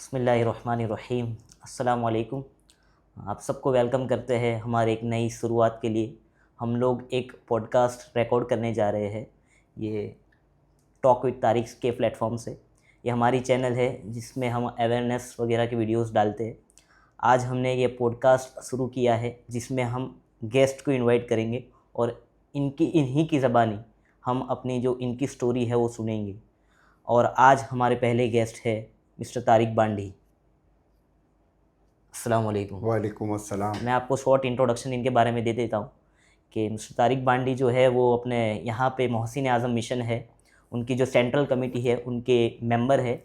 बिस्मिल्लाहिर्रहमानिर्रहीम। अस्सलाम वालेकुम। आप सबको वेलकम करते हैं हमारे एक नई शुरुआत के लिए। हम लोग एक पॉडकास्ट रिकॉर्ड करने जा रहे हैं, ये टॉक विद तारिक के प्लेटफॉर्म से। ये हमारी चैनल है जिसमें हम अवेयरनेस वगैरह के वीडियोस डालते हैं। आज हमने ये पॉडकास्ट शुरू किया है जिसमें हम गेस्ट को इनवाइट करेंगे और इन्हीं की ज़बानी हम अपनी जो इनकी स्टोरी है वो सुनेंगे। और आज हमारे पहले गेस्ट है मिस्टर तारिक बांडी। अस्सलाम वालेकुम। वालेकुम अस्सलाम। मैं आपको शॉर्ट इंट्रोडक्शन इनके बारे में दे देता हूँ कि मिस्टर तारिक बांडी जो है वो अपने यहाँ पे मोहसिन आज़म मिशन है, उनकी जो सेंट्रल कमेटी है उनके मेंबर है।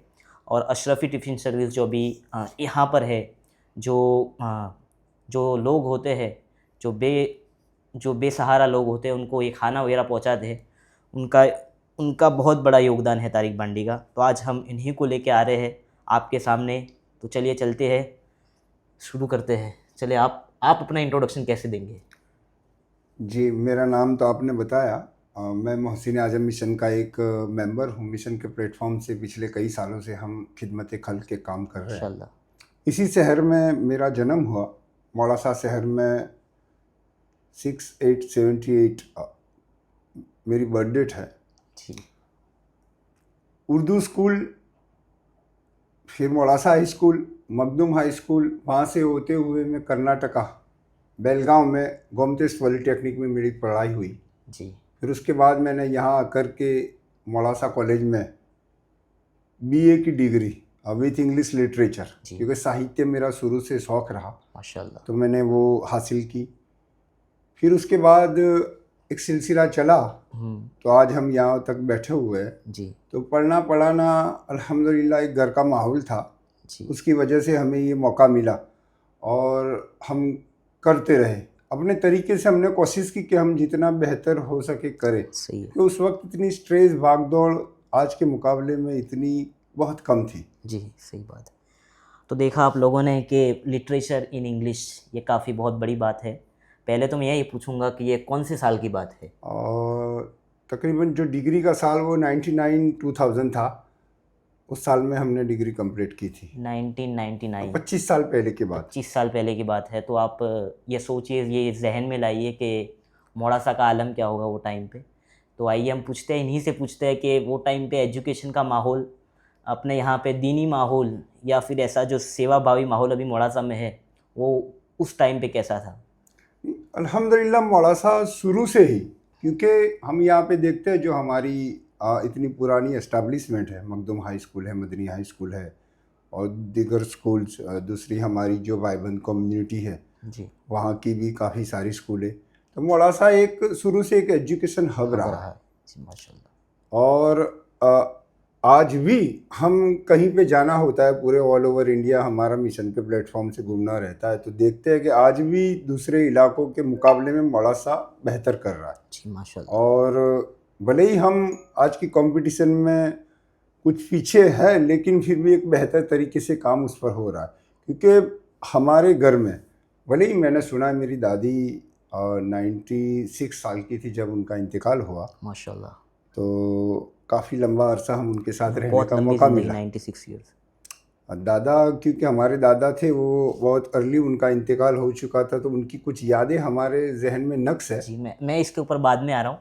और अशरफी टिफ़िन सर्विस जो भी यहाँ पर है, जो लोग होते हैं, जो बेसहारा लोग होते हैं, उनको ये खाना वगैरह पहुँचाते हैं, उनका बहुत बड़ा योगदान है तारिक बांडी का। तो आज हम इन्हीं को लेके आ रहे हैं आपके सामने। तो चलिए चलते हैं, शुरू करते हैं। चलिए आप अपना इंट्रोडक्शन कैसे देंगे? जी, मेरा नाम तो आपने बताया। मैं मोहसिन आज़म मिशन का एक मेंबर हूँ। मिशन के प्लेटफॉर्म से पिछले कई सालों से हम खिदमत खल्क के काम कर रहे हैं। इंशाल्लाह। इसी शहर में मेरा जन्म हुआ, मोड़ासा शहर में। 6878 मेरी बर्थ डेट है। जी। उर्दू स्कूल, फिर Modasa high school, Makhdoom high school, वहाँ से होते हुए मैं कर्नाटका बेलगांव में गोमतेज पॉलिटेक्निक में मेरी पढ़ाई हुई। जी। फिर उसके बाद मैंने यहाँ आकर के मोड़ासा कॉलेज में बीए की डिग्री विथ इंग्लिश लिटरेचर, क्योंकि साहित्य मेरा शुरू से शौक़ रहा, माशाल्लाह, तो मैंने वो हासिल की। फिर उसके बाद एक सिलसिला चला, तो आज हम यहाँ तक बैठे हुए हैं। जी। तो पढ़ना पढ़ाना अल्हम्दुलिल्लाह एक घर का माहौल था, उसकी वजह से हमें ये मौका मिला और हम करते रहे। अपने तरीके से हमने कोशिश की कि हम जितना बेहतर हो सके करें। सही है। तो उस वक्त इतनी स्ट्रेस भागदौड़ आज के मुकाबले में इतनी बहुत कम थी। जी, सही बात है। तो देखा आप लोगों ने कि लिटरेचर इन इंग्लिश, ये काफ़ी बहुत बड़ी बात है। पहले तो मैं यही पूछूंगा कि ये कौन से साल की बात है? और तकरीबन जो डिग्री का साल वो 99-2000 था। उस साल में हमने डिग्री कंप्लीट की थी। 1999। 25 साल पहले की बात। 25 साल पहले की बात है। तो आप ये सोचिए, ये जहन में लाइए कि मोड़ासा का आलम क्या होगा वो टाइम पे। तो आइए हम पूछते हैं, इन्हीं से पूछते हैं कि वो टाइम पे एजुकेशन का माहौल, अपने यहाँ पे दीनी माहौल या फिर ऐसा जो सेवा भावी माहौल अभी मोड़ासा में है, वो उस टाइम पे कैसा था? अल्हम्दुलिल्लाह मोड़ासा शुरू से ही, क्योंकि हम यहाँ पे देखते हैं जो हमारी इतनी पुरानी एस्टैब्लिशमेंट है, मखदूम हाई स्कूल है, मदनी हाई स्कूल है और दीगर स्कूल्स, दूसरी हमारी जो भाईबंद कम्युनिटी है जी, वहाँ की भी काफ़ी सारी स्कूल है। तो मोड़ासा एक शुरू से एक एजुकेशन हब रहा है। माशाल्लाह। और आज भी हम कहीं पे जाना होता है, पूरे ऑल ओवर इंडिया हमारा मिशन के प्लेटफॉर्म से घूमना रहता है, तो देखते हैं कि आज भी दूसरे इलाकों के मुकाबले में मोड़ासा बेहतर कर रहा है। जी, माशाल्लाह। और भले ही हम आज की कंपटीशन में कुछ पीछे है, लेकिन फिर भी एक बेहतर तरीके से काम उस पर हो रहा है। क्योंकि हमारे घर में, भले ही मैंने सुना है मेरी दादी 96 साल की थी जब उनका इंतकाल हुआ, माशाल्लाह। तो काफ़ी लंबा अरसा हम उनके साथ रहने बहुत का लंबी मौका जिंदगी, मिला। 96 ईयर्स। दादा, क्योंकि हमारे दादा थे वो बहुत अर्ली उनका इंतकाल हो चुका था, तो उनकी कुछ यादें हमारे जहन में नक्श है। जी, मैं इसके ऊपर बाद में आ रहा हूँ।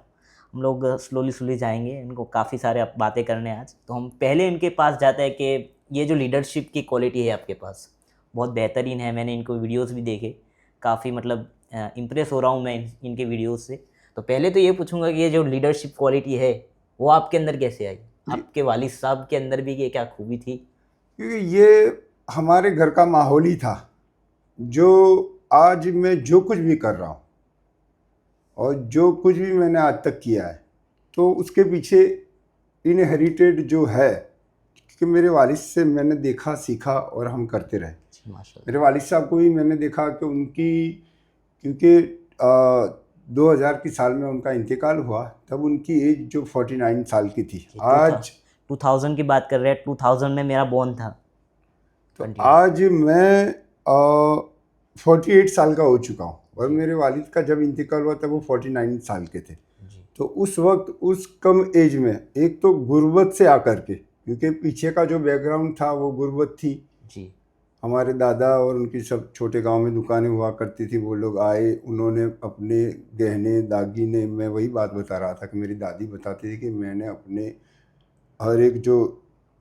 हम लोग स्लोली जाएंगे, इनको काफ़ी सारे बातें करने आज। तो हम पहले इनके पास जाते हैं कि ये जो लीडरशिप की क्वालिटी है आपके पास बहुत बेहतरीन है। मैंने इनको वीडियोस भी देखे, काफ़ी मतलब इम्प्रेस हो रहा हूँ मैं इनके वीडियोस से। तो पहले तो ये पूछूंगा कि ये जो लीडरशिप क्वालिटी है वो आपके अंदर कैसे आई? आपके वालिद साहब के अंदर भी ये क्या खूबी थी? क्योंकि ये हमारे घर का माहौल ही था। जो आज मैं जो कुछ भी कर रहा हूँ और जो कुछ भी मैंने आज तक किया है, तो उसके पीछे इनहेरिटेड जो है, क्योंकि मेरे वालिद से मैंने देखा, सीखा और हम करते रहे। मेरे वालिद साहब को भी मैंने देखा कि उनकी, क्योंकि 2000 की साल में उनका इंतकाल हुआ, तब उनकी एज जो 49 साल की थी। आज 2000 की बात कर रहे हैं, 2000 में मेरा बॉर्न था। तो आज मैं 48 साल का हो चुका हूँ और मेरे वालिद का जब इंतकाल हुआ तब वो 49 साल के थे। तो उस वक्त उस कम एज में एक तो गुर्बत से आकर के, क्योंकि पीछे का जो बैकग्राउंड था वो गुर्बत थी, जी। हमारे दादा और उनकी सब छोटे गांव में दुकानें हुआ करती थी, वो लोग आए, उन्होंने अपने गहने दागीने, मैं वही बात बता रहा था कि मेरी दादी बताती थी कि मैंने अपने हर एक जो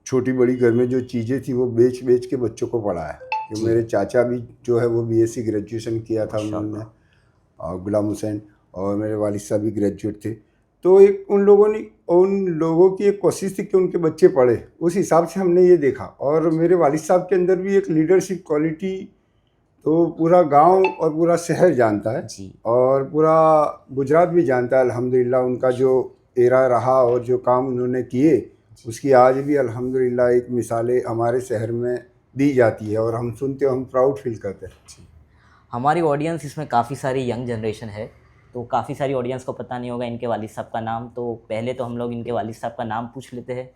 छोटी बड़ी घर में जो चीज़ें थी वो बेच बेच के बच्चों को पढ़ाया। कि जी। मेरे चाचा भी जो है वो बीएससी ग्रेजुएशन किया था उन्होंने, माशाल्लाह। और गुलाम हुसैन, और मेरे वालिद साहब भी ग्रेजुएट थे। तो एक उन लोगों की एक कोशिश थी कि उनके बच्चे पढ़े, उस हिसाब से हमने ये देखा। और मेरे वालिद साहब के अंदर भी एक लीडरशिप क्वालिटी तो पूरा गांव और पूरा शहर जानता है, जी। और पूरा गुजरात भी जानता है अल्हम्दुलिल्लाह। उनका जो एरा रहा और जो काम उन्होंने किए, उसकी आज भी अल्हम्दुलिल्लाह एक मिसालें हमारे शहर में दी जाती है, और हम सुनते हो हम प्राउड फील करते हैं। जी। हमारी ऑडियंस इसमें काफ़ी सारी यंग जनरेशन है, तो काफ़ी सारी ऑडियंस को पता नहीं होगा इनके वालिद साहब का नाम। तो पहले तो हम लोग इनके वालिद साहब का नाम पूछ लेते हैं।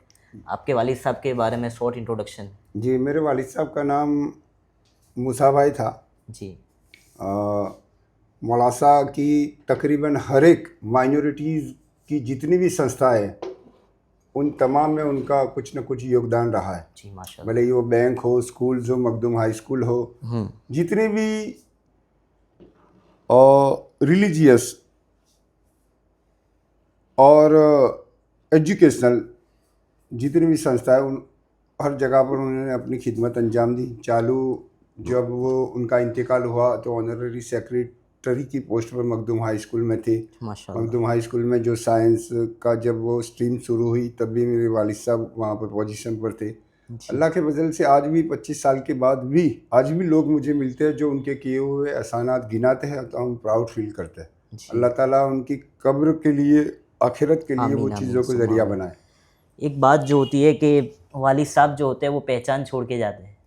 आपके वालिद साहब के बारे में शॉर्ट इंट्रोडक्शन। जी, मेरे वालिद साहब का नाम मूसा भाई था। जी। मौलासा की तकरीबन हर एक माइनॉरिटीज़ की जितनी भी संस्थाएं, उन तमाम में उनका कुछ न कुछ योगदान रहा है। जी माशाल्लाह। भले ही वो बैंक हो, स्कूल्स हो, मखदूम हाई स्कूल हो, जितने भी रिलीजियस और एजुकेशनल जितनी भी संस्थाएं, उन हर जगह पर उन्होंने अपनी खिदमत अंजाम दी। चालू जब वो उनका इंतकाल हुआ तो ऑनररी सेक्रेटरी की पोस्ट पर मखदूम हाई स्कूल में थे। माशाल्लाह। मखदूम हाई स्कूल में जो साइंस का जब वो स्ट्रीम शुरू हुई, तब भी मेरे वालिद साहब वहाँ पर पोजीशन पर थे। जी। अल्लाह के फजल से आज भी 25 साल के बाद भी आज भी लोग मुझे मिलते हैं जो उनके किए हुए एहसानात गिनाते हैं, तो हम प्राउड फील करते हैं। जी। अल्लाह ताला उनकी कब्र के लिए, आखिरत के लिए वो आमीन आमीन चीज़ों को सुम्मा ज़रिया आमीन। बनाए। एक बात जो होती है कि वालिद साहब जो होते हैं वो पहचान छोड़ के जाते हैं,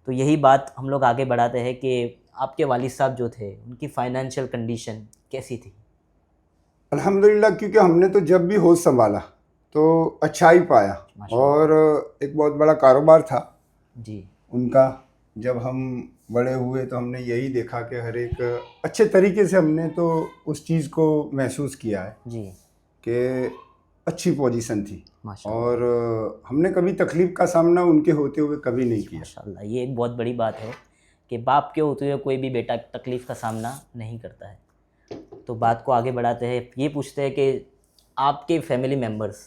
तो यही बात हम लोग आगे बढ़ाते हैं कि आपके वालिद साहब जो थे उनकी फाइनेंशियल कंडीशन कैसी थी। अल्हम्दुलिल्लाह, क्योंकि हमने तो जब भी होश संभाला तो अच्छा ही पाया। माशाल्लाह। और एक बहुत बड़ा कारोबार था जी। उनका। जब हम बड़े हुए तो हमने यही देखा कि हर एक अच्छे तरीके से हमने तो उस चीज़ को महसूस किया है जी। कि अच्छी पोजीशन थी, माशाल्लाह। और हमने कभी तकलीफ़ का सामना उनके होते हुए कभी नहीं किया। माशाल्लाह, ये एक बहुत बड़ी बात है कि बाप के होते हुए कोई भी बेटा तकलीफ़ का सामना नहीं करता है। तो बात को आगे बढ़ाते हैं, ये पूछते हैं कि आपके फैमिली मेम्बर्स,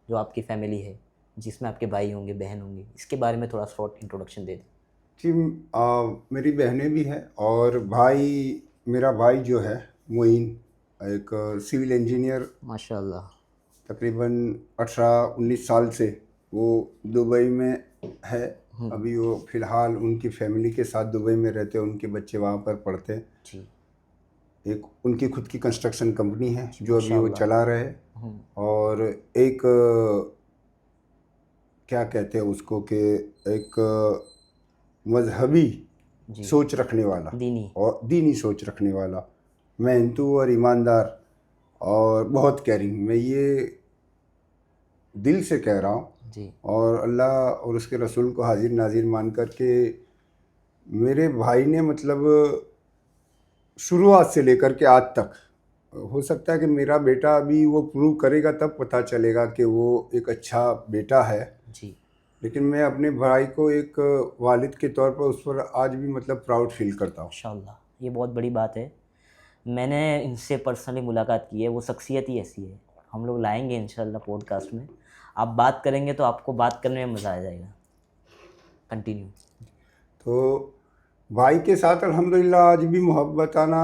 जो आपकी फैमिली है जिसमें आपके भाई होंगे, बहन होंगी, इसके बारे में थोड़ा शॉर्ट इंट्रोडक्शन दे दें। जी, मेरी बहनें भी हैं, और भाई, मेरा भाई जो है मोइन, एक सिविल इंजीनियर, माशाल्लाह। तकरीबन 18-19 साल से वो दुबई में है। अभी वो फ़िलहाल उनकी फैमिली के साथ दुबई में रहते हैं, उनके बच्चे वहाँ पर पढ़ते हैं। जी। एक उनकी खुद की कंस्ट्रक्शन कंपनी है जो अभी वो माशाल्लाह। चला रहे हैं। और एक क्या कहते हैं उसको, कि एक मजहबी जी। सोच रखने वाला, दीनी। और दीनी सोच रखने वाला, मेहनतू और ईमानदार, और बहुत कैरिंग। मैं ये दिल से कह रहा हूँ, जी। और अल्लाह और उसके रसूल को हाजिर नाजिर मान कर के मेरे भाई ने मतलब शुरुआत से लेकर के आज तक, हो सकता है कि मेरा बेटा अभी वो प्रूव करेगा तब पता चलेगा कि वो एक अच्छा बेटा है, जी। लेकिन मैं अपने भाई को एक वालिद के तौर पर उस पर आज भी मतलब प्राउड फील करता हूँ। माशाल्लाह, ये बहुत बड़ी बात है। मैंने इनसे पर्सनली मुलाकात की है, वो शख्सियत ही ऐसी है। हम लोग लाएंगे इंशाल्लाह पॉडकास्ट में, आप बात करेंगे तो आपको बात करने में मज़ा आ जाएगा। कंटिन्यू। तो भाई के साथ अल्हम्दुलिल्लाह आज भी मोहब्बताना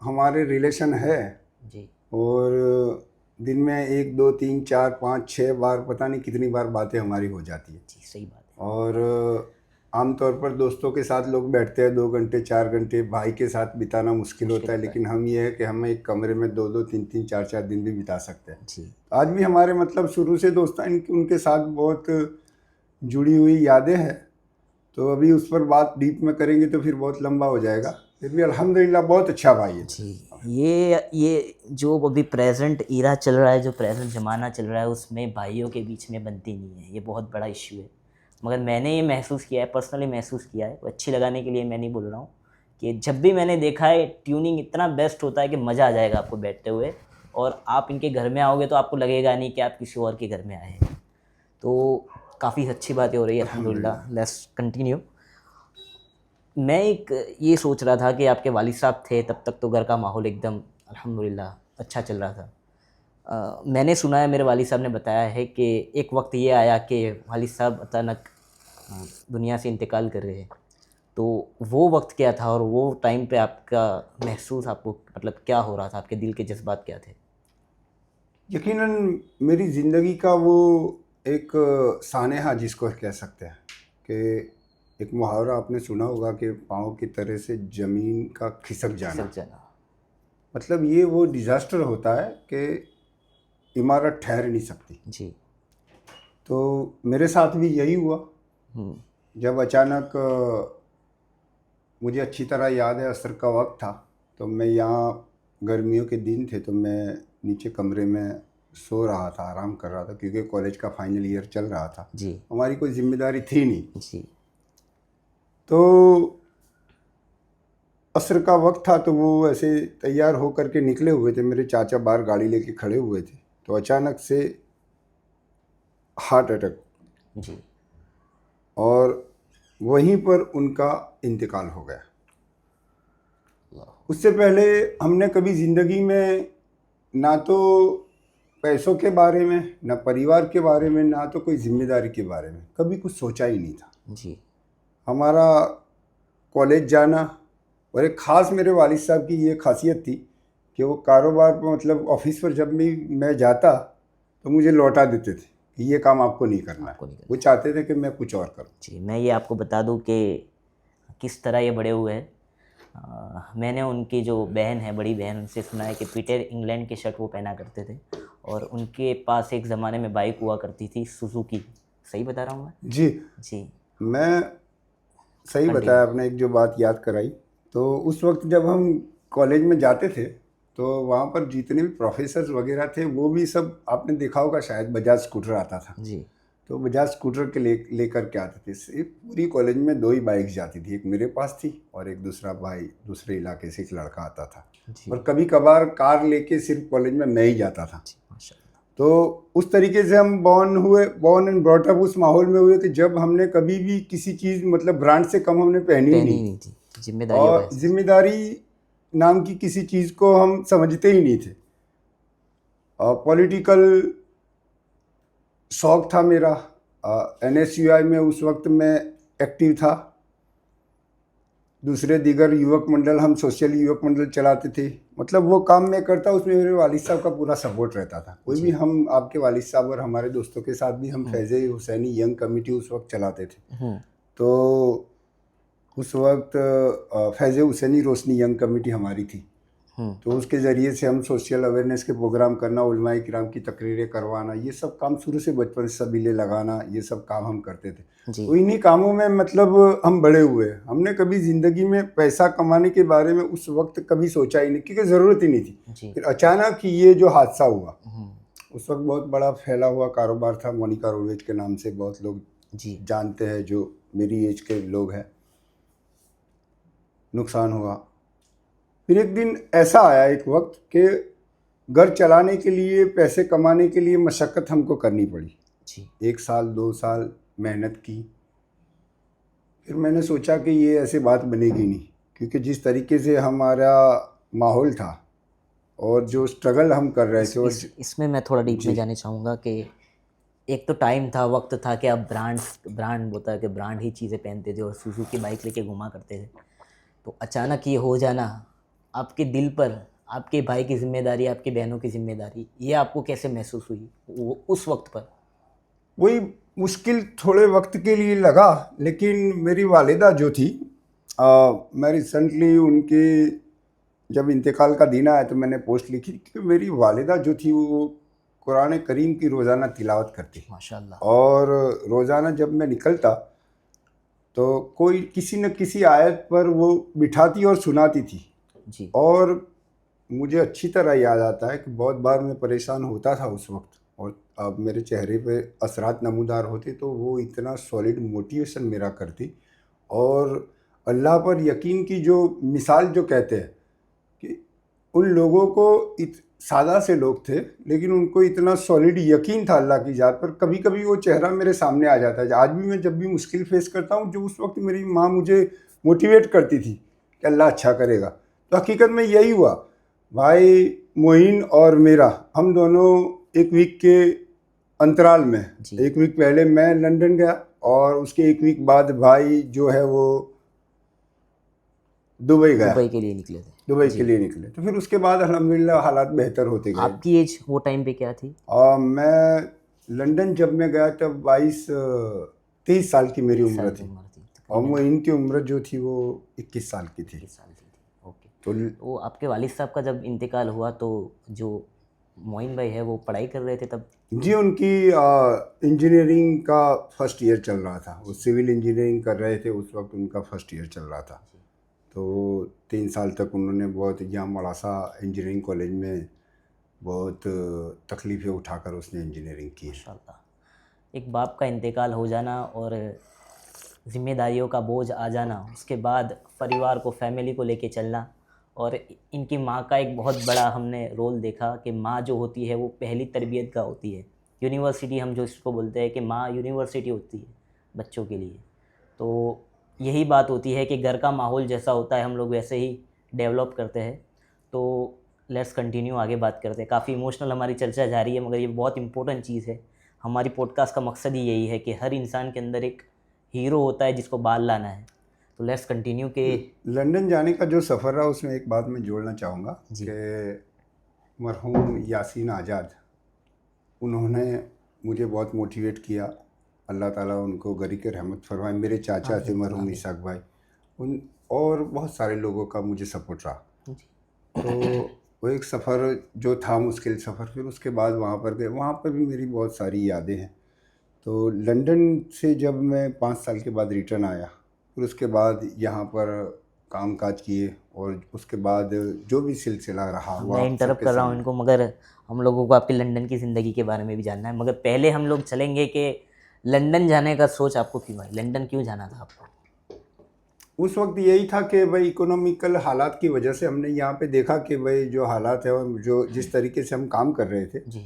हमारे रिलेशन है, जी। और दिन में 1 2 3 4 5 6 बार, पता नहीं कितनी बार बातें हमारी हो जाती है। जी, सही बात है। और आमतौर पर दोस्तों के साथ लोग बैठते हैं 2 घंटे 4 घंटे, भाई के साथ बिताना मुश्किल होता है, लेकिन हम ये है कि हम एक कमरे में 2 2 3 3 4 4 दिन भी बिता सकते हैं। जी। आज भी हमारे मतलब शुरू से दोस्तानी उनके साथ बहुत जुड़ी हुई यादें हैं। तो अभी उस पर बात डीप में करेंगे तो फिर बहुत लंबा हो जाएगा। फिर भी अल्हम्दुलिल्लाह बहुत अच्छा भाई है। जी। ये जो अभी प्रेजेंट ईरा चल रहा है, जो प्रेजेंट ज़माना चल रहा है, उसमें भाइयों के बीच में बनती नहीं है, ये बहुत बड़ा इशू है। मगर मैंने ये महसूस किया है, पर्सनली महसूस किया है, वो अच्छी लगाने के लिए मैं नहीं बोल रहा हूँ, कि जब भी मैंने देखा है ट्यूनिंग इतना बेस्ट होता है कि मज़ा आ जाएगा आपको बैठते हुए, और आप इनके घर में आओगे तो आपको लगेगा नहीं कि आप किसी और के घर में आए हैं। तो काफ़ी अच्छी बातें हो रही है, अल्हम्दुलिल्लाह। Let's continue. मैं एक ये सोच रहा था कि आपके वालिद साहब थे तब तक तो घर का माहौल एकदम अल्हम्दुलिल्लाह अच्छा चल रहा था। मैंने सुना है, मेरे वालिद साहब ने बताया है कि एक वक्त ये आया कि वालिद साहब अचानक दुनिया से इंतकाल कर रहे हैं। तो वो वक्त क्या था और वो टाइम पे आपका महसूस, आपको मतलब क्या हो रहा था, आपके दिल के जज्बात क्या थे? यकीनन मेरी ज़िंदगी का वो एक सानेहा जिसको कह सकते हैं कि एक मुहावरा आपने सुना होगा कि पाँव की तरह से ज़मीन का खिसक जाना। खिसक जाना। मतलब ये वो डिज़ास्टर होता है कि इमारत ठहर नहीं सकती। जी। तो मेरे साथ भी यही हुआ। जब अचानक मुझे अच्छी तरह याद है, असर का वक्त था, तो मैं यहाँ, गर्मियों के दिन थे, तो मैं नीचे कमरे में सो रहा था, आराम कर रहा था, क्योंकि कॉलेज का फाइनल ईयर चल रहा था। जी। हमारी कोई जिम्मेदारी थी नहीं। जी। तो असर का वक्त था, तो वो ऐसे तैयार हो करके निकले हुए थे, मेरे चाचा बाहर गाड़ी लेके खड़े हुए थे, तो अचानक से हार्ट अटैक, जी। और वहीं पर उनका इंतकाल हो गया। उससे पहले हमने कभी ज़िंदगी में ना तो पैसों के बारे में, ना परिवार के बारे में, ना तो कोई जिम्मेदारी के बारे में कभी कुछ सोचा ही नहीं था। जी। हमारा कॉलेज जाना, और एक ख़ास मेरे वालिद साहब की ये खासियत थी कि वो कारोबार पर, मतलब ऑफिस पर जब भी मैं जाता तो मुझे लौटा देते थे कि ये काम आपको नहीं करना है। आपको नहीं करना। वो चाहते थे कि मैं कुछ और करूं। जी, मैं ये आपको बता दूं कि किस तरह ये बड़े हुए हैं। मैंने उनकी जो बहन है, बड़ी बहन, उनसे सुना है कि पीटर इंग्लैंड की शर्ट वो पहना करते थे, और उनके पास एक ज़माने में बाइक हुआ करती थी सुजुकी। सही बता रहा हूँ मैं? जी, जी। मैं सही कंटिन्यू। बताया आपने, एक जो बात याद कराई। तो उस वक्त जब हम कॉलेज में जाते थे, तो वहाँ पर जितने भी प्रोफेसर्स वगैरह थे, वो भी सब, आपने देखा होगा शायद, बजाज स्कूटर आता था। जी। तो बजाज स्कूटर के लेकर के आते थे। सिर्फ पूरी कॉलेज में 2 ही बाइक्स जाती थी, एक मेरे पास थी और एक दूसरा भाई दूसरे इलाके से एक लड़का आता था। जी। और कभी कभार कार लेके सिर्फ कॉलेज में मैं ही जाता था। जी, माशाल्लाह। तो उस तरीके से हम बॉर्न एंड ब्रॉट अप उस माहौल में हुए कि जब हमने कभी भी किसी चीज़, मतलब ब्रांड से कम हमने पहनी ही नहीं, नहीं थी, जिम्मेदारियों का और एहसास। जिम्मेदारी नाम की किसी चीज़ को हम समझते ही नहीं थे। और पॉलिटिकल शौक था मेरा। NSUI में उस वक्त मैं एक्टिव था। दूसरे दीगर युवक मंडल, हम सोशल युवक मंडल चलाते थे। मतलब वो काम मैं करता, उसमें मेरे वालिद साहब का पूरा सपोर्ट रहता था। कोई भी, हम आपके वालिद साहब और हमारे दोस्तों के साथ भी हम फैज़े हुसैनी यंग कमेटी उस वक्त चलाते थे। तो उस वक्त फैज़े हुसैनी रोशनी यंग कमेटी हमारी थी। तो उसके ज़रिए से हम सोशल अवेयरनेस के प्रोग्राम करना, उलमाए किराम की तकरीरें करवाना, ये सब काम शुरू से बचपन से सबीले लगाना, ये सब काम हम करते थे। तो इन्हीं कामों में मतलब हम बड़े हुए। हमने कभी ज़िंदगी में पैसा कमाने के बारे में उस वक्त कभी सोचा ही नहीं, क्योंकि ज़रूरत ही नहीं थी। फिर अचानक ये जो हादसा हुआ, उस वक्त बहुत बड़ा फैला हुआ कारोबार था, मोनिका रोडवेज के नाम से बहुत लोग जानते हैं, जो मेरी एज के लोग हैं। नुकसान हुआ। फिर एक दिन ऐसा आया, एक वक्त के घर चलाने के लिए, पैसे कमाने के लिए मशक्क़त हमको करनी पड़ी। 1 साल 2 साल मेहनत की। फिर मैंने सोचा कि ये ऐसे बात बनेगी नहीं, क्योंकि जिस तरीके से हमारा माहौल था और जो स्ट्रगल हम कर रहे थे, और इसमें मैं थोड़ा डीप में जाने चाहूँगा कि एक तो टाइम था, वक्त था कि आप ब्रांड होता है कि ब्रांड ही चीज़ें पहनते थे और सुजुकी बाइक लेके घुमा करते थे। तो अचानक ये हो जाना, आपके दिल पर आपके भाई की जिम्मेदारी, आपकी बहनों की जिम्मेदारी, ये आपको कैसे महसूस हुई वो उस वक्त पर? वही मुश्किल थोड़े वक्त के लिए लगा, लेकिन मेरी वालिदा जो थी, मैं रिसेंटली उनके जब इंतकाल का दिन आया तो मैंने पोस्ट लिखी कि मेरी वालिदा जो थी वो कुरान करीम की रोज़ाना तिलावत करती, माशाल्लाह। और रोज़ाना जब मैं निकलता तो कोई किसी न किसी आयत पर वो बिठाती और सुनाती थी। जी। और मुझे अच्छी तरह याद आता है कि बहुत बार मैं परेशान होता था उस वक्त, और अब मेरे चेहरे पे असरात नमूदार होते, तो वो इतना सॉलिड मोटिवेशन मेरा करती, और अल्लाह पर यकीन की जो मिसाल जो कहते हैं कि उन लोगों को सादा से लोग थे, लेकिन उनको इतना सॉलिड यकीन था अल्लाह की ज़ात पर। कभी कभी वो चेहरा मेरे सामने आ जाता है। आज भी मैं जब भी मुश्किल फेस करता हूँ, जो उस वक्त मेरी माँ मुझे मोटिवेट करती थी कि अल्लाह अच्छा करेगा, तो हकीकत में यही हुआ। भाई मोइन और मेरा, हम दोनों एक वीक के अंतराल में, जी। एक वीक पहले मैं लंदन गया और उसके एक वीक बाद भाई जो है वो दुबई गया, दुबई के लिए निकले थे। दुबई जी। के लिए निकले। तो फिर उसके बाद अल्हम्दुलिल्लाह हालात बेहतर होते गए। आपकी एज वो टाइम पे क्या थी? और मैं लंदन जब मैं गया तब 23 साल की मेरी 30 उम्र साल की थी, उम्र थी और तकरीबन। मोइन की उम्र जो थी वो 21 साल की थी। 21 साल की थी। ओके। तो तो आपके वालिद साहब का जब इंतकाल हुआ तो जो मोइन भाई है वो पढ़ाई कर रहे थे तब? जी, उनकी इंजीनियरिंग का फर्स्ट ईयर चल रहा था। वो सिविल इंजीनियरिंग कर रहे थे उस वक्त, उनका फर्स्ट ईयर चल रहा था। तो 3 साल तक उन्होंने बहुत यहाँ मड़ासा इंजीनियरिंग कॉलेज में बहुत तकलीफ़ें उठाकर उसने इंजीनियरिंग की है। माशाल्लाह। एक बाप का इंतकाल हो जाना और ज़िम्मेदारियों का बोझ आ जाना, उसके बाद परिवार को, फैमिली को लेके चलना, और इनकी माँ का एक बहुत बड़ा हमने रोल देखा कि माँ जो होती है वो पहली तरबियत का होती है। यूनिवर्सिटी हम जो इसको बोलते हैं कि माँ यूनिवर्सिटी होती है बच्चों के लिए। तो यही बात होती है कि घर का माहौल जैसा होता है हम लोग वैसे ही डेवलप करते हैं। तो लेट्स कंटिन्यू, आगे बात करते हैं। काफ़ी इमोशनल हमारी चर्चा जा रही है, मगर ये बहुत इंपॉर्टेंट चीज़ है। हमारी पॉडकास्ट का मकसद ही यही है कि हर इंसान के अंदर एक हीरो होता है जिसको बाल लाना है। तो लेट्स कंटिन्यू के लंदन जाने का जो सफ़र रहा उसमें एक बात मैं जोड़ना चाहूँगा जी। कि मरहूम यासीन आज़ाद, उन्होंने मुझे बहुत मोटिवेट किया। अल्लाह ताला उनको गरीक रहमत फरमाए। मेरे चाचा थे बिल्कुल, मरहूम इसाक भाई, उन और बहुत सारे लोगों का मुझे सपोर्ट रहा। जी। तो वो एक सफ़र जो था मुश्किल सफ़र, फिर उसके बाद वहाँ पर गए, वहाँ पर भी मेरी बहुत सारी यादें हैं। तो लंदन से जब मैं 5 साल के बाद रिटर्न आया, फिर उसके बाद यहाँ पर काम काज किए, और उसके बाद जो भी सिलसिला रहा वो मैं आप इंटरप्ट सबके कर रहा हूँ सामने। इनको, मगर हम लोगों को आपकी लंदन की ज़िंदगी के बारे में भी जानना है। मगर पहले हम लोग चलेंगे कि लंदन जाने का सोच आपको क्यों आई? लंदन क्यों जाना था आपको? उस वक्त यही था कि भाई इकोनॉमिकल हालात की वजह से हमने यहाँ पे देखा कि भाई जो हालात है और जो जिस तरीके से हम काम कर रहे थे जी।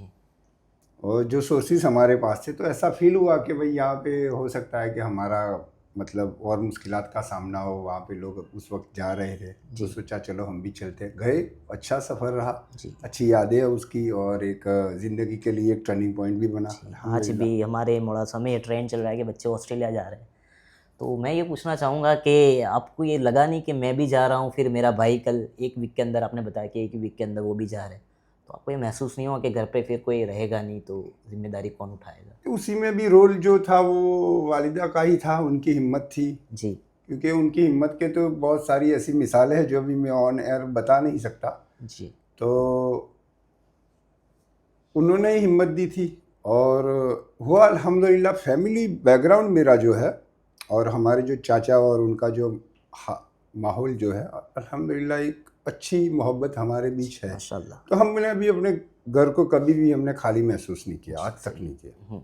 और जो सोर्सेज हमारे पास थे, तो ऐसा फील हुआ कि भाई यहाँ पे हो सकता है कि हमारा मतलब और मुश्किलात का सामना हो। वहाँ पे लोग उस वक्त जा रहे थे, तो जी। सोचा चलो हम भी चलते गए। अच्छा सफ़र रहा, जी। अच्छी यादें हैं उसकी, और एक ज़िंदगी के लिए एक टर्निंग पॉइंट भी बना जी। आज अल्हम्दुलिल्लाह। भी हमारे मोड़ासा में ये ट्रेंड चल रहा है कि बच्चे ऑस्ट्रेलिया जा रहे हैं। तो मैं ये पूछना चाहूँगा कि आपको ये लगा नहीं कि मैं भी जा रहा हूँ, फिर मेरा भाई कल एक वीक के अंदर, आपने बताया कि एक वीक के अंदर वो भी जा रहे हैं, तो आपको ये महसूस नहीं हुआ कि घर पे फिर कोई रहेगा नहीं तो जिम्मेदारी कौन उठाएगा? उसी में भी रोल जो था वो वालिदा का ही था, उनकी हिम्मत थी। जी। क्योंकि उनकी हिम्मत के तो बहुत सारी ऐसी मिसालें हैं जो अभी मैं ऑन एयर बता नहीं सकता। जी। तो उन्होंने ही हिम्मत दी थी, और हुआ अल्हम्दुलिल्लाह। फैमिली बैकग्राउंड मेरा जो है, और हमारे जो चाचा और उनका जो माहौल जो है, अल्हम्दुलिल्लाह एक अच्छी मोहब्बत हमारे बीच है। माशाल्लाह। तो हमने अभी अपने घर को कभी भी हमने खाली महसूस नहीं किया, आज तक सही। नहीं किया।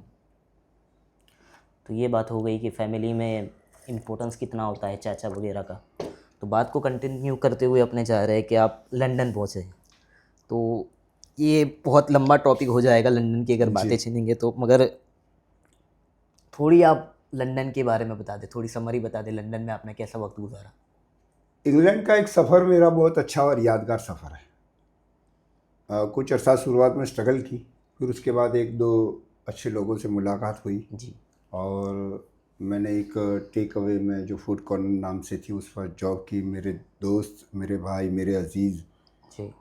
तो ये बात हो गई कि फैमिली में इम्पोर्टेंस कितना होता है चाचा वगैरह का। तो बात को कंटिन्यू करते हुए अपने चाह रहे हैं कि आप लंदन पहुँचे, तो ये बहुत लंबा टॉपिक हो जाएगा लंदन की अगर जी, बातें छीनेंगे तो, मगर थोड़ी आप लंदन के बारे में बता दें, थोड़ी समरी बता दें, लंदन में आपने कैसा वक्त गुजारा? इंग्लैंड का एक सफ़र मेरा बहुत अच्छा और यादगार सफ़र है। कुछ अर्सा शुरुआत में स्ट्रगल की, फिर उसके बाद एक दो अच्छे लोगों से मुलाकात हुई, जी। और मैंने एक टेक अवे में जो फूड कॉर्नर नाम से थी उस पर जॉब की। मेरे दोस्त, मेरे भाई, मेरे अजीज़, जी।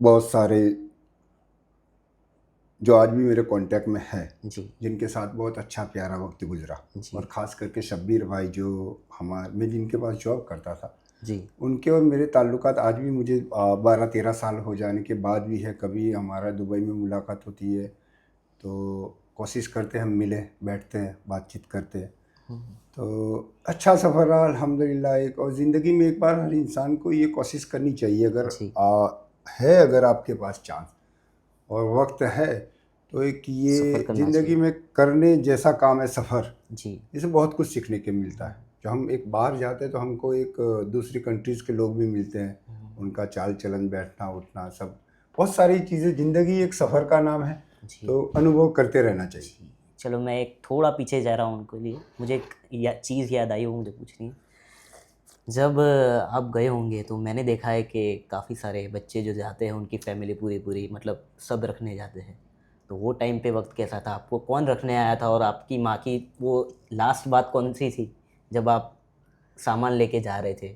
बहुत सारे जो आज भी मेरे कांटेक्ट में है, जी। जिनके साथ बहुत अच्छा प्यारा वक्त गुजरा। जी। और ख़ास करके शब्बीर भाई, जो मैं जिनके पास जॉब करता था, जी। उनके और मेरे ताल्लुकात आज भी मुझे 12-13 साल हो जाने के बाद भी है। कभी हमारा दुबई में मुलाकात होती है तो कोशिश करते हैं हम मिलें, बैठते हैं, बातचीत करते हैं। तो अच्छा सफ़र रहा अल्हम्दुलिल्लाह। एक और ज़िंदगी में एक बार हर इंसान को ये कोशिश करनी चाहिए, अगर जी। है अगर आपके पास चांस और वक्त है, तो एक सफ़र ये करना ज़िंदगी चाहिए। में करने जैसा काम है सफ़र। जी। इससे बहुत कुछ सीखने के मिलता है। जब हम एक बाहर जाते हैं तो हमको एक दूसरी कंट्रीज़ के लोग भी मिलते हैं, उनका चाल चलन, बैठना उठना सब बहुत सारी चीज़ें, ज़िंदगी एक सफ़र का नाम है, जी तो अनुभव करते रहना चाहिए। जी। चलो मैं एक थोड़ा पीछे जा रहा हूँ उनके लिए, मुझे एक चीज़ याद आई वो मुझे पूछनी है। जब आप गए होंगे तो मैंने देखा है कि काफ़ी सारे बच्चे जो जाते हैं उनकी फैमिली पूरी पूरी मतलब सब रखने जाते हैं। तो वो टाइम पे वक्त कैसा था? आपको कौन रखने आया था और आपकी माँ की वो लास्ट बात कौन सी थी जब आप सामान लेके जा रहे थे?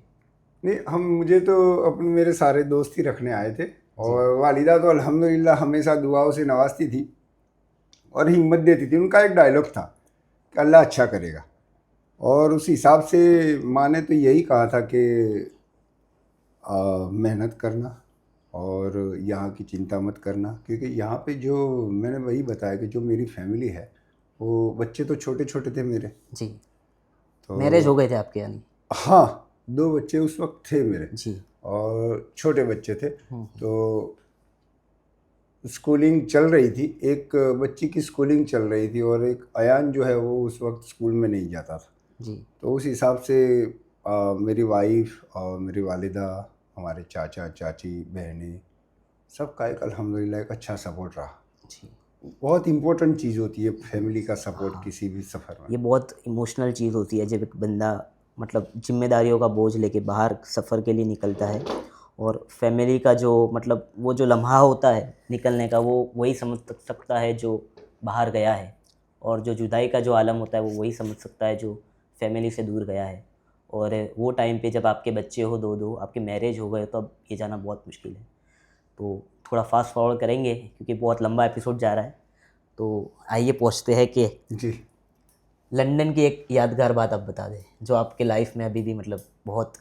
नहीं, मुझे तो अपने मेरे सारे दोस्त ही रखने आए थे, जी और वालिदा तो अल्हम्दुलिल्लाह हमेशा दुआओं से नवाजती थी और हिम्मत देती थी। उनका एक डायलॉग था कि अल्लाह अच्छा करेगा, और उस हिसाब से माँ ने तो यही कहा था कि मेहनत करना और यहाँ की चिंता मत करना, क्योंकि यहाँ पे जो मैंने वही बताया कि जो मेरी फैमिली है, वो बच्चे तो छोटे छोटे थे मेरे। जी। तो मैरिज हो गए थे आपके यानी? हाँ, 2 बच्चे उस वक्त थे मेरे, जी। और छोटे बच्चे थे। हम्म। तो स्कूलिंग चल रही थी, एक बच्ची की स्कूलिंग चल रही थी, और एक अयान जो है वो उस वक्त स्कूल में नहीं जाता था। जी तो उस हिसाब से मेरी वाइफ और मेरी वालिदा, हमारे चाचा चाची, बहनें, सबका एक अल्हम्दुलिल्लाह एक अच्छा सपोर्ट रहा। जी। बहुत इम्पोर्टेंट चीज़ होती है फैमिली का सपोर्ट हाँ, किसी भी सफ़र में। ये बहुत इमोशनल चीज़ होती है जब एक बंदा मतलब जिम्मेदारियों का बोझ लेके बाहर सफ़र के लिए निकलता है और फैमिली का जो मतलब वो जो लम्हा होता है निकलने का, वो वही समझ सकता है जो बाहर गया है, और जो जुदाई का जो आलम होता है वो वही समझ सकता है जो फैमिली से दूर गया है। और वो टाइम पे जब आपके बच्चे हो, दो दो आपके मैरिज हो गए, तो अब ये जाना बहुत मुश्किल है। तो थोड़ा फास्ट फॉरवर्ड करेंगे क्योंकि बहुत लंबा एपिसोड जा रहा है। तो आइए पहुँचते हैं कि जी। लंदन की एक यादगार बात आप बता दें जो आपके लाइफ में अभी भी मतलब बहुत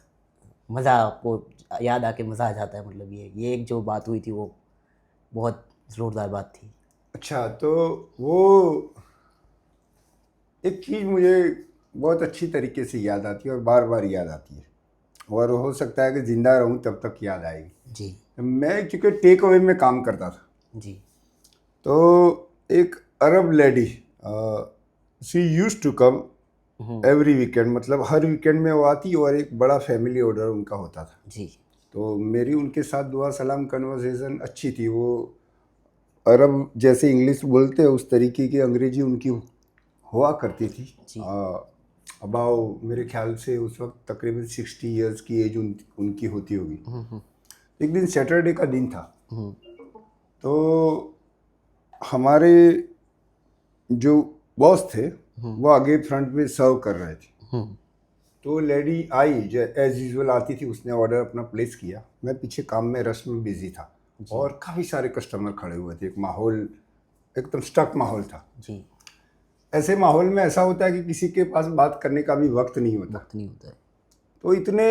मज़ा, आपको याद आके मज़ा आ जाता है। मतलब ये एक जो बात हुई थी वो बहुत ज़ोरदार बात थी। अच्छा, तो वो एक चीज़ मुझे बहुत अच्छी तरीके से याद आती है और बार बार याद आती है, और हो सकता है कि ज़िंदा रहूं तब तक याद आएगी। जी मैं चूँकि टेक अवे में काम करता था, जी। तो एक Arab lady, she use to come hmm. Every weekend, मतलब हर वीकेंड में वो आती, और एक बड़ा फैमिली ऑर्डर उनका होता था। जी तो मेरी उनके साथ दुआ सलाम कन्वर्सेशन अच्छी थी। वो अरब जैसे इंग्लिश बोलते हैं उस तरीके की अंग्रेजी उनकी हुआ करती थी। जी। अबाउ मेरे ख्याल से उस वक्त तकरीबन 60 ईयर्स की एज उनकी होती होगी। हम्म। एक दिन सैटरडे का दिन था, हम्म। तो हमारे जो बॉस थे हम्म। वो आगे फ्रंट में सर्व कर रहे थे। हम्म। तो लेडी आई, जो एज यूजुअल आती थी, उसने ऑर्डर अपना प्लेस किया। मैं पीछे काम में रश में बिजी था, जी और काफ़ी सारे कस्टमर खड़े हुए थे। एक माहौल एकदम स्टक माहौल था। जी। ऐसे माहौल में ऐसा होता है कि किसी के पास बात करने का भी वक्त नहीं होता। वक्त नहीं होता है। तो इतने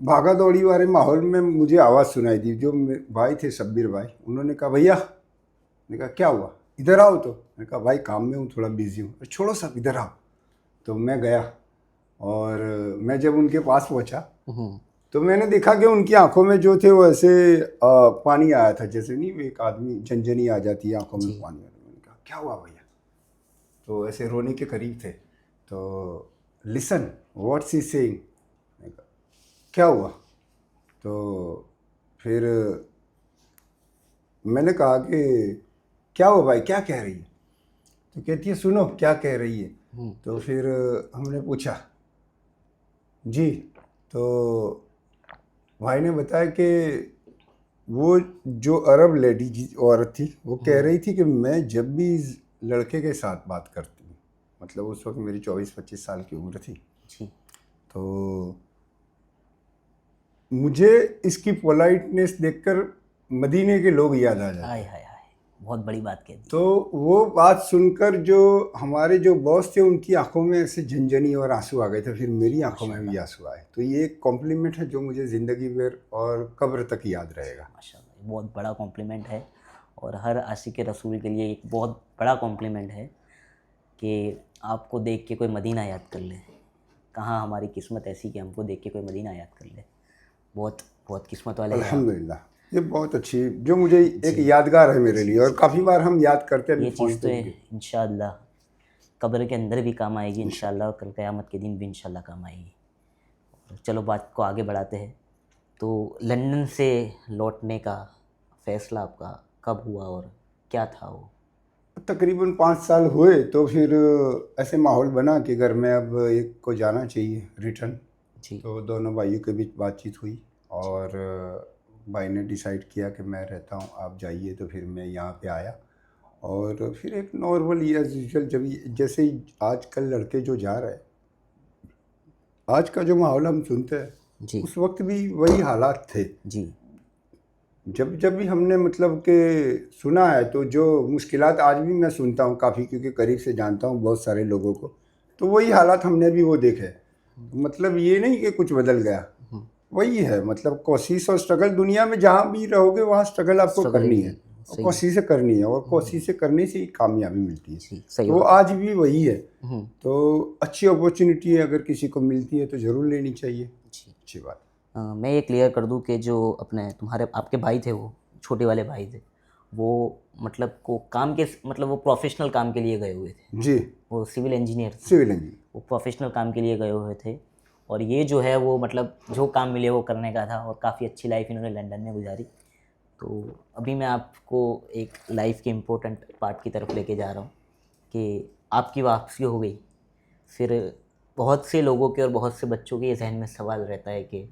भागा दौड़ी वाले माहौल में मुझे आवाज़ सुनाई दी। जो भाई थे, शब्बीर भाई, उन्होंने कहा भैया। मैंने कहा क्या हुआ, इधर आओ। तो मैंने कहा भाई काम में हूँ, थोड़ा बिजी हूँ। छोड़ो सब, इधर आओ। तो मैं गया, और मैं जब उनके पास पहुँचा हम्म। तो मैंने देखा कि उनकी आंखों में जो थे वो ऐसे पानी आया था, जैसे नहीं एक आदमी झंझनी आ जाती है आंखों में जी पानी। मैंने कहा क्या हुआ भैया। तो ऐसे रोने के करीब थे। तो लिसन व्हाट्स ही सेइंग, क्या हुआ। तो फिर मैंने कहा कि क्या हुआ भाई, क्या कह रही है। तो कहती है सुनो क्या कह रही है। हम्म। तो फिर हमने पूछा जी। तो भाई ने बताया कि वो जो अरब लेडी औरत थी, वो कह हम्म। रही थी कि मैं जब भी इस लड़के के साथ बात करती हूँ, मतलब उस वक्त मेरी 24-25 साल की उम्र थी, जी। तो मुझे इसकी पोलाइटनेस देखकर मदीने के लोग याद आ जाते हाय हैं। हाय हाय, बहुत बड़ी बात कह दी। तो वो बात सुनकर जो हमारे जो बॉस थे, उनकी आंखों में ऐसे झंझनी और आंसू आ गए थे। फिर मेरी आंखों में भी माशाल्लाह। आंसू आए। तो ये एक कॉम्प्लीमेंट है जो मुझे ज़िंदगी भर और कब्र तक याद रहेगा। माशाल्लाह, ये बहुत बड़ा कॉम्प्लीमेंट है और हर आशिक रसूल के लिए एक बहुत बड़ा कॉम्प्लीमेंट है कि आपको देख के कोई मदीना याद कर ले। कहाँ हमारी किस्मत ऐसी कि हमको देख के कोई मदीना याद कर ले। बहुत बहुत किस्मत वाले हैं आप। अल्हम्दुलिल्लाह, ये बहुत अच्छी, जो मुझे एक जी यादगार है मेरे जी लिए, और जी। काफ़ी बार हम याद करते हैं अभी ये फ़ोन चीज़ तो पे भी। इंशाअल्लाह कब्र के अंदर भी काम आएगी इंशाल्लाह। इंशाअल्लाह, और कल क़यामत के दिन भी इंशाअल्लाह काम आएगी। चलो बात को आगे बढ़ाते हैं। तो लंदन से लौटने का फैसला आपका कब हुआ और क्या था वो? तकरीबन 5 साल हुए तो फिर ऐसे माहौल बना कि घर में अब एक को जाना चाहिए रिटर्न। जी। तो दोनों भाइयों के बीच बातचीत हुई और भाई ने डिसाइड किया कि मैं रहता हूँ, आप जाइए। तो फिर मैं यहाँ पे आया और फिर एक नॉर्मल एज यूजल, जब जैसे ही आजकल लड़के जो जा रहे हैं, आज का जो माहौल हम सुनते हैं, जी। उस वक्त भी वही हालात थे। जी। जब जब भी हमने मतलब कि सुना है, तो जो मुश्किलात आज भी मैं सुनता हूँ काफ़ी, क्योंकि करीब से जानता हूँ बहुत सारे लोगों को, तो वही हालात हमने भी वो देखे। मतलब ये नहीं कि कुछ बदल गया, वही है। मतलब कोशिश और स्ट्रगल, दुनिया में जहाँ भी रहोगे वहाँ स्ट्रगल आपको स्ट्रगल करनी ही है है। और सही। कोशिश से करनी है, और कोशिश से करने से ही कामयाबी मिलती है। जी, सही तो बात है। आज भी वही है। हम्म। तो अच्छी अपॉर्चुनिटी है, अगर किसी को मिलती है तो ज़रूर लेनी चाहिए। जी। अच्छी बात। मैं ये क्लियर कर दूं कि जो अपने तुम्हारे आपके भाई थे, वो छोटे वाले भाई थे, वो मतलब को काम के मतलब वो प्रोफेशनल काम के लिए गए हुए थे। जी। वो सिविल इंजीनियर थे। Civil engineer. वो प्रोफेशनल काम के लिए गए हुए थे और ये जो है वो मतलब जो काम मिले वो करने का था और काफ़ी अच्छी लाइफ इन्होंने लंदन में गुजारी। तो अभी मैं आपको एक लाइफ के इम्पोर्टेंट पार्ट की तरफ लेके जा रहा हूँ कि आपकी वापसी हो गई। फिर बहुत से लोगों के और बहुत से बच्चों के ये जहन में सवाल रहता है कि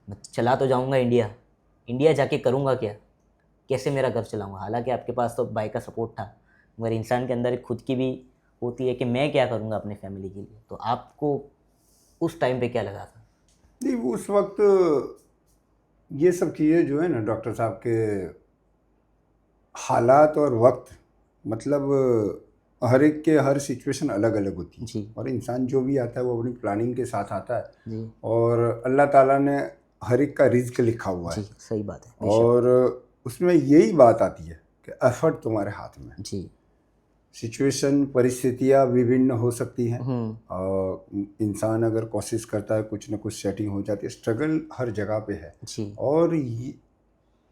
मैं चला तो जाऊँगा इंडिया, इंडिया जाके करूँगा क्या, कैसे मेरा घर चलाऊँगा। हालांकि आपके पास तो भाई का सपोर्ट था, मगर इंसान के अंदर एक खुद की भी होती है कि मैं क्या करूँगा अपनी फैमिली के लिए। तो आपको उस टाइम पे क्या लगा था? नहीं, उस वक्त ये सब चीज़ें जो है ना डॉक्टर साहब के हालात और वक्त, मतलब हर एक के हर सिचुएशन अलग अलग होती है। जी। और इंसान जो भी आता है वो अपनी प्लानिंग के साथ आता है, जी। और अल्लाह ताला ने हर एक का रिज्क लिखा हुआ जी, है। सही बात है, बेशक। और उसमें यही बात आती है कि एफर्ट तुम्हारे हाथ में। जी। सिचुएशन, परिस्थितियाँ विभिन्न हो सकती हैं, हम्म। और इंसान अगर कोशिश करता है कुछ ना कुछ सेटिंग हो जाती है। स्ट्रगल हर जगह पे है। जी। और ये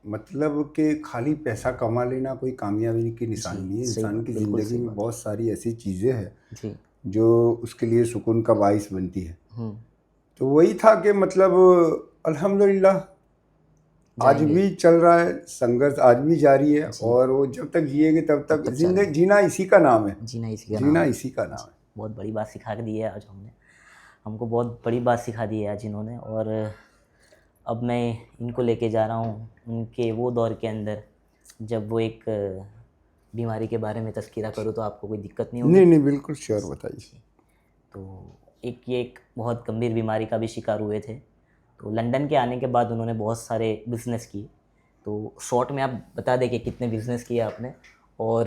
मतलब कि खाली पैसा कमा लेना कोई कामयाबी की निशानी जी, नहीं है। सही इंसान बात, की बिल्कुल ज़िंदगी सही में बात है। बहुत सारी ऐसी चीज़ें हैं जी। जो उसके लिए सुकून का बाइस बनती है। हम्म। तो वही था कि मतलब अल्हम्दुलिल्लाह आज जाएंगे। भी चल रहा है, संघर्ष आज भी जारी है। जी। और वो जब तक जिएंगे तब तब तक तक जिंदगी चलेंगे। जीना इसी का नाम है। जीना इसी का नाम जीना है। इसी का नाम जी, है। बहुत बड़ी बात सिखा के दी है आज हमने, हमको बहुत बड़ी बात सिखा दी है आज इन्होंने। और अब मैं इनको लेके जा रहा हूँ उनके वो दौर के अंदर जब वो एक बीमारी के बारे में तज़किरा करूँ तो आपको कोई दिक्कत नहीं होगी? नहीं नहीं, बिल्कुल श्योर, बताइए। जी। तो एक बहुत गंभीर बीमारी का भी शिकार हुए थे। तो लंदन के आने के बाद उन्होंने बहुत सारे बिज़नेस किए। तो शॉर्ट में आप बता दें कि कितने बिज़नेस किए आपने, और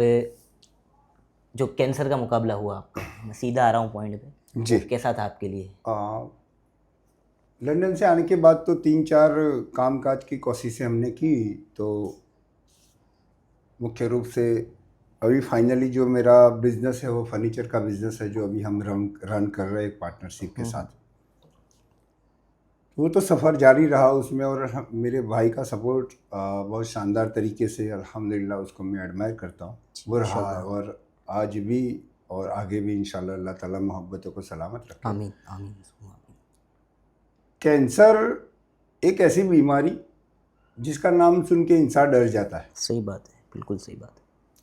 जो कैंसर का मुकाबला हुआ आपका, मैं सीधा आ रहा हूँ पॉइंट पे, जी। वो कैसा था आपके लिए? लंदन से आने के बाद तो 3-4 कामकाज की कोशिशें हमने की। तो मुख्य रूप से अभी फाइनली जो मेरा बिज़नेस है वो फर्नीचर का बिज़नेस है, जो अभी हम रन कर रहे हैं एक पार्टनरशिप के साथ। वो तो सफ़र जारी रहा उसमें, और मेरे भाई का सपोर्ट बहुत शानदार तरीके से, अल्हम्दुलिल्लाह, उसको मैं एडमायर करता हूँ, वो रहा है। माशाल्लाह। और आज भी और आगे भी इंशाल्लाह अल्लाह ताला मोहब्बतों को सलामत रखे। आमीन आमीन आमीन। कैंसर एक ऐसी बीमारी जिसका नाम सुन के इंसान डर जाता है। सही बात है, बिल्कुल सही बात है।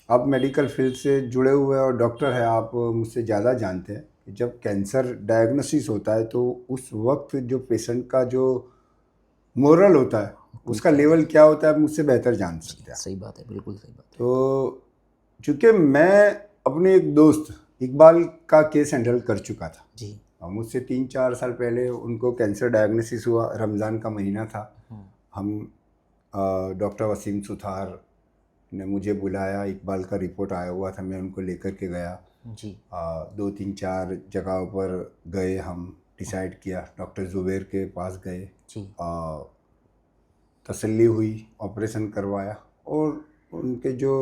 आप मेडिकल फील्ड से जुड़े हुए और डॉक्टर हैं, आप मुझसे ज़्यादा जानते हैं कि जब कैंसर डायग्नोसिस होता है तो उस वक्त जो पेशेंट का जो मोरल होता है, उसका लेवल क्या होता है, आप मुझसे बेहतर जान सकते हैं। सही बात है, बिल्कुल सही बात है। तो चूँकि मैं अपने एक दोस्त इकबाल का केस हैंडल कर चुका था। जी। और मुझसे 3-4 साल पहले उनको कैंसर डायग्नोसिस हुआ, रमज़ान का महीना था। हम डॉक्टर वसीम सुथार ने मुझे बुलाया, इकबाल का रिपोर्ट आया हुआ था, मैं उनको लेकर के गया। जी। 2-3-4 जगहों पर गए, हम डिसाइड किया, डॉक्टर ज़ुबैर के पास गए, जी। तसल्ली हुई, ऑपरेशन करवाया, और उनके जो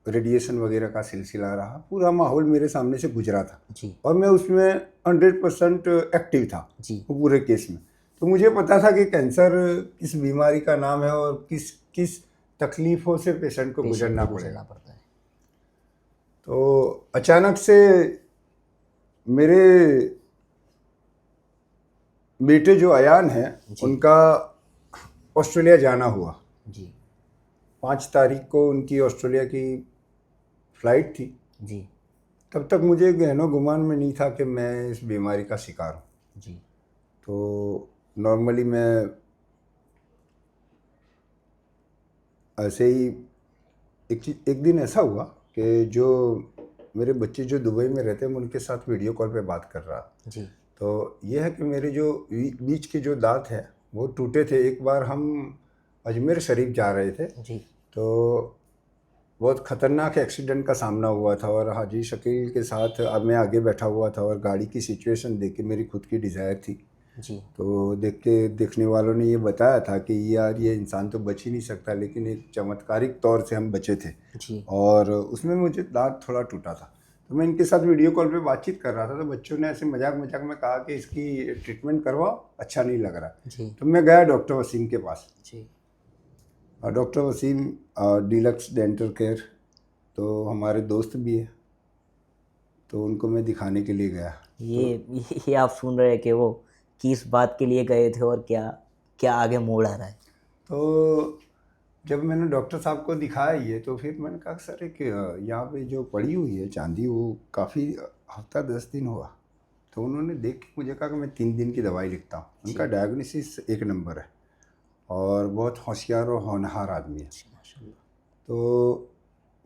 रेडिएशन वगैरह का सिलसिला रहा, पूरा माहौल मेरे सामने से गुजरा था। जी। और मैं उसमें 100% एक्टिव था जी। वो पूरे केस में। तो मुझे पता था कि कैंसर किस बीमारी का नाम है और किस किस तकलीफ़ों से पेशेंट को गुजरना पड़ेगा। पड़ता है। तो अचानक से मेरे बेटे जो अयान हैं, जी। उनका ऑस्ट्रेलिया जाना हुआ। जी। 5 तारीख को उनकी ऑस्ट्रेलिया की फ़्लाइट थी। जी तब तक मुझे गहनो गुमान में नहीं था कि मैं इस बीमारी का शिकार हूँ। जी तो नॉर्मली मैं ऐसे ही एक दिन ऐसा हुआ कि जो मेरे बच्चे जो दुबई में रहते हैं मैं उनके साथ वीडियो कॉल पे बात कर रहा। जी तो ये है कि मेरे जो बीच के जो दांत हैं वो टूटे थे। एक बार हम अजमेर शरीफ जा रहे थे, जी तो बहुत ख़तरनाक एक्सीडेंट का सामना हुआ था और हाजी शकील के साथ अब मैं आगे बैठा हुआ था और गाड़ी की सिचुएशन देख के मेरी खुद की डिज़ायर थी। जी तो देखने वालों ने ये बताया था कि यार ये इंसान तो बच ही नहीं सकता, लेकिन एक चमत्कारिक तौर से हम बचे थे। जी और उसमें मुझे दांत थोड़ा टूटा था। तो मैं इनके साथ वीडियो कॉल पे बातचीत कर रहा था, तो बच्चों ने ऐसे मजाक मजाक में कहा कि इसकी ट्रीटमेंट करवाओ, अच्छा नहीं लग रहा। जी तो मैं गया डॉक्टर वसीम के पास। जी और doctor Wasim deluxe dental care, तो हमारे दोस्त भी है, तो उनको मैं दिखाने के लिए गया। ये आप सुन रहे हैं कि वो किस बात के लिए गए थे और क्या क्या आगे मोड़ आ रहा है। तो जब मैंने डॉक्टर साहब को दिखाया ये, तो फिर मैंने कहा सर एक यहाँ पे जो पड़ी हुई है चांदी वो काफ़ी हफ्ता 10 दिन हुआ। तो उन्होंने देख के मुझे कहा कि मैं 3 दिन की दवाई लिखता हूँ। उनका डायग्नोसिस एक नंबर है और बहुत होशियार और होनहार आदमी है। तो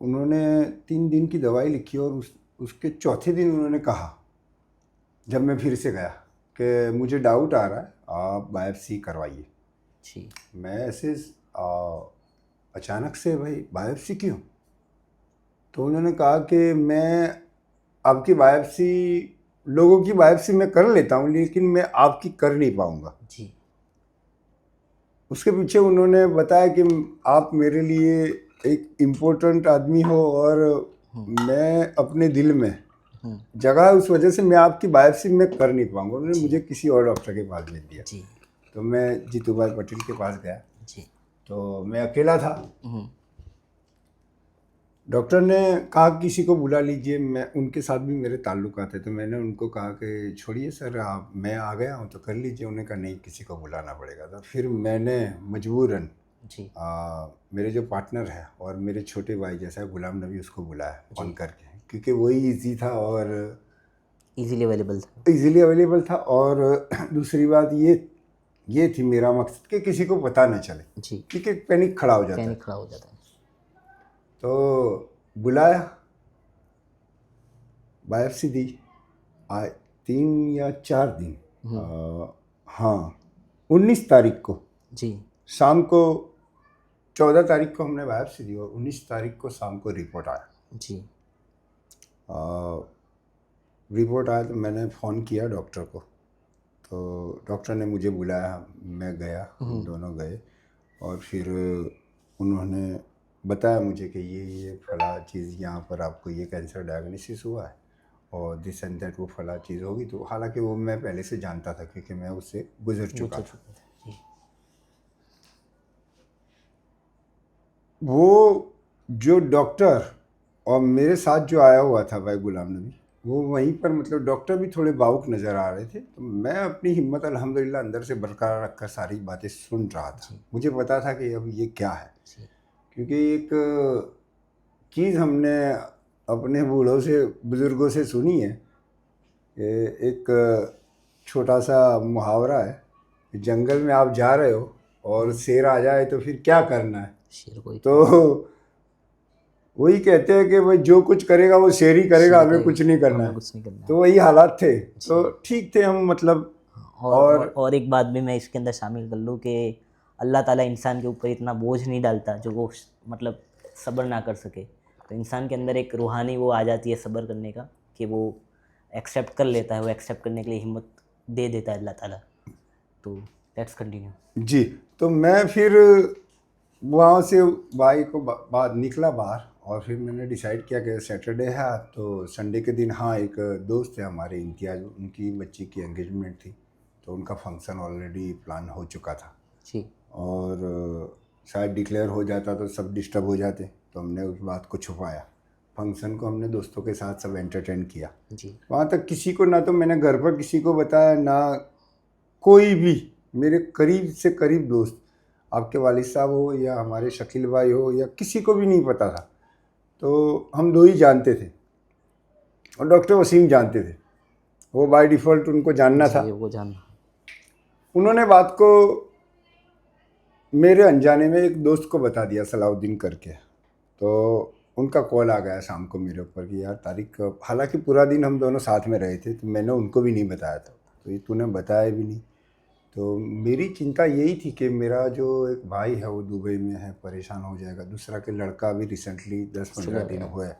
उन्होंने 3 दिन की दवाई लिखी और उसके चौथे दिन उन्होंने कहा, जब मैं फिर से गया, कि मुझे डाउट आ रहा है, आप बायोप्सी करवाइए। जी मैं ऐसे अचानक से भाई बायोप्सी क्यों? तो उन्होंने कहा कि मैं आपकी बायोप्सी, लोगों की बायोप्सी मैं कर लेता हूँ लेकिन मैं आपकी कर नहीं पाऊँगा। जी उसके पीछे उन्होंने बताया कि आप मेरे लिए एक इम्पोर्टेंट आदमी हो और मैं अपने दिल में जगह है, उस वजह से मैं आपकी बायोप्सी में कर नहीं पाऊँगा। उन्होंने मुझे किसी और डॉक्टर के पास भेज दिया। जी तो मैं जीतू भाई पटेल के पास गया। जी तो मैं अकेला था। डॉक्टर ने कहा किसी को बुला लीजिए, मैं उनके साथ भी मेरे ताल्लुकात थे। तो मैंने उनको कहा कि छोड़िए सर, आप, मैं आ गया हूँ तो कर लीजिए। उन्होंने कहा नहीं, किसी को बुलाना पड़ेगा। तो फिर मैंने मजबूरन जी मेरे जो पार्टनर है और मेरे छोटे भाई जैसा है गुलाम नबी, उसको बुलाया फ़ोन करके, क्योंकि वही ईजी था और इजीली अवेलेबल था। इजीली अवेलेबल था। और दूसरी बात ये थी मेरा मकसद कि किसी को पता न चले, जी क्योंकि पैनिक खड़ा हो जाता है। पैनिक खड़ा हो जाता है। तो बुलाया, बायोप्सी दी, आए 3 या 4 दिन। हाँ, 19 तारीख को जी शाम को, 14 तारीख को हमने बायोप्सी दी और 19 तारीख को शाम को रिपोर्ट आया। जी रिपोर्ट आया तो मैंने फ़ोन किया डॉक्टर को। तो डॉक्टर ने मुझे बुलाया, मैं गया, हम दोनों गए और फिर उन्होंने बताया मुझे कि ये फला चीज़ यहाँ पर आपको ये कैंसर डायग्नोसिस हुआ है और दिस एंड दैट, वो फला चीज़ होगी। तो हालांकि वो मैं पहले से जानता था क्योंकि मैं उससे गुजर चुका था। जी वो जो डॉक्टर और मेरे साथ जो आया हुआ था भाई गुलाम नबी, वो वहीं पर, मतलब डॉक्टर भी थोड़े भावुक नज़र आ रहे थे। तो मैं अपनी हिम्मत अल्हम्दुलिल्लाह अंदर से बरकरार रखकर सारी बातें सुन रहा था। मुझे पता था कि अब ये क्या है, क्योंकि एक चीज़ हमने अपने बूढ़ों से, बुज़ुर्गों से सुनी है। एक छोटा सा मुहावरा है, जंगल में आप जा रहे हो और शेर आ जाए तो फिर क्या करना है। शेर को तो वही कहते हैं कि भाई जो कुछ करेगा वो शेर ही करेगा, हमें कुछ नहीं करना है। कुछ नहीं करना। तो वही हालात थे। तो ठीक थे हम, मतलब। और एक बात भी मैं इसके अंदर शामिल कर लूँ कि अल्लाह ताला इंसान के ऊपर इतना बोझ नहीं डालता जो वो मतलब सब्र ना कर सके। तो इंसान के अंदर एक रूहानी वो आ जाती है सब्र करने का, कि वो एक्सेप्ट कर लेता है, वो एक्सेप्ट करने के लिए हिम्मत दे देता है अल्लाह ताला। तो लेट्स कंटिन्यू। जी, तो मैं फिर वहाँ से भाई को बाद निकला बाहर और फिर मैंने डिसाइड किया कि सैटरडे है तो संडे के दिन, हाँ, एक दोस्त है हमारे इम्तियाज़, उनकी बच्ची की एंगेजमेंट थी, तो उनका फंक्शन ऑलरेडी प्लान हो चुका था। जी और शायद डिक्लेयर हो जाता तो सब डिस्टर्ब हो जाते, तो हमने उस बात को छुपाया। फंक्शन को हमने दोस्तों के साथ सब एंटरटेन किया। जी वहाँ तक किसी को, ना तो मैंने घर पर किसी को बताया, ना कोई भी मेरे करीब से करीब दोस्त। आपके वालिद साहब हो या हमारे शकील भाई हो या किसी को भी नहीं पता था। तो हम दो ही जानते थे और डॉक्टर वसीम जानते थे, वो बाय डिफ़ॉल्ट उनको जानना था। जी, वो जानना। उन्होंने बात को मेरे अनजाने में एक दोस्त को बता दिया, सलाउद्दीन करके। तो उनका कॉल आ गया शाम को मेरे ऊपर कि यार तारिक, हालांकि पूरा दिन हम दोनों साथ में रहे थे, तो मैंने उनको भी नहीं बताया था, तो ये तूने बताया भी नहीं। तो मेरी चिंता यही थी कि मेरा जो एक भाई है वो दुबई में है, परेशान हो जाएगा। दूसरा के लड़का भी रिसेंटली 10-15 दिन हुए है,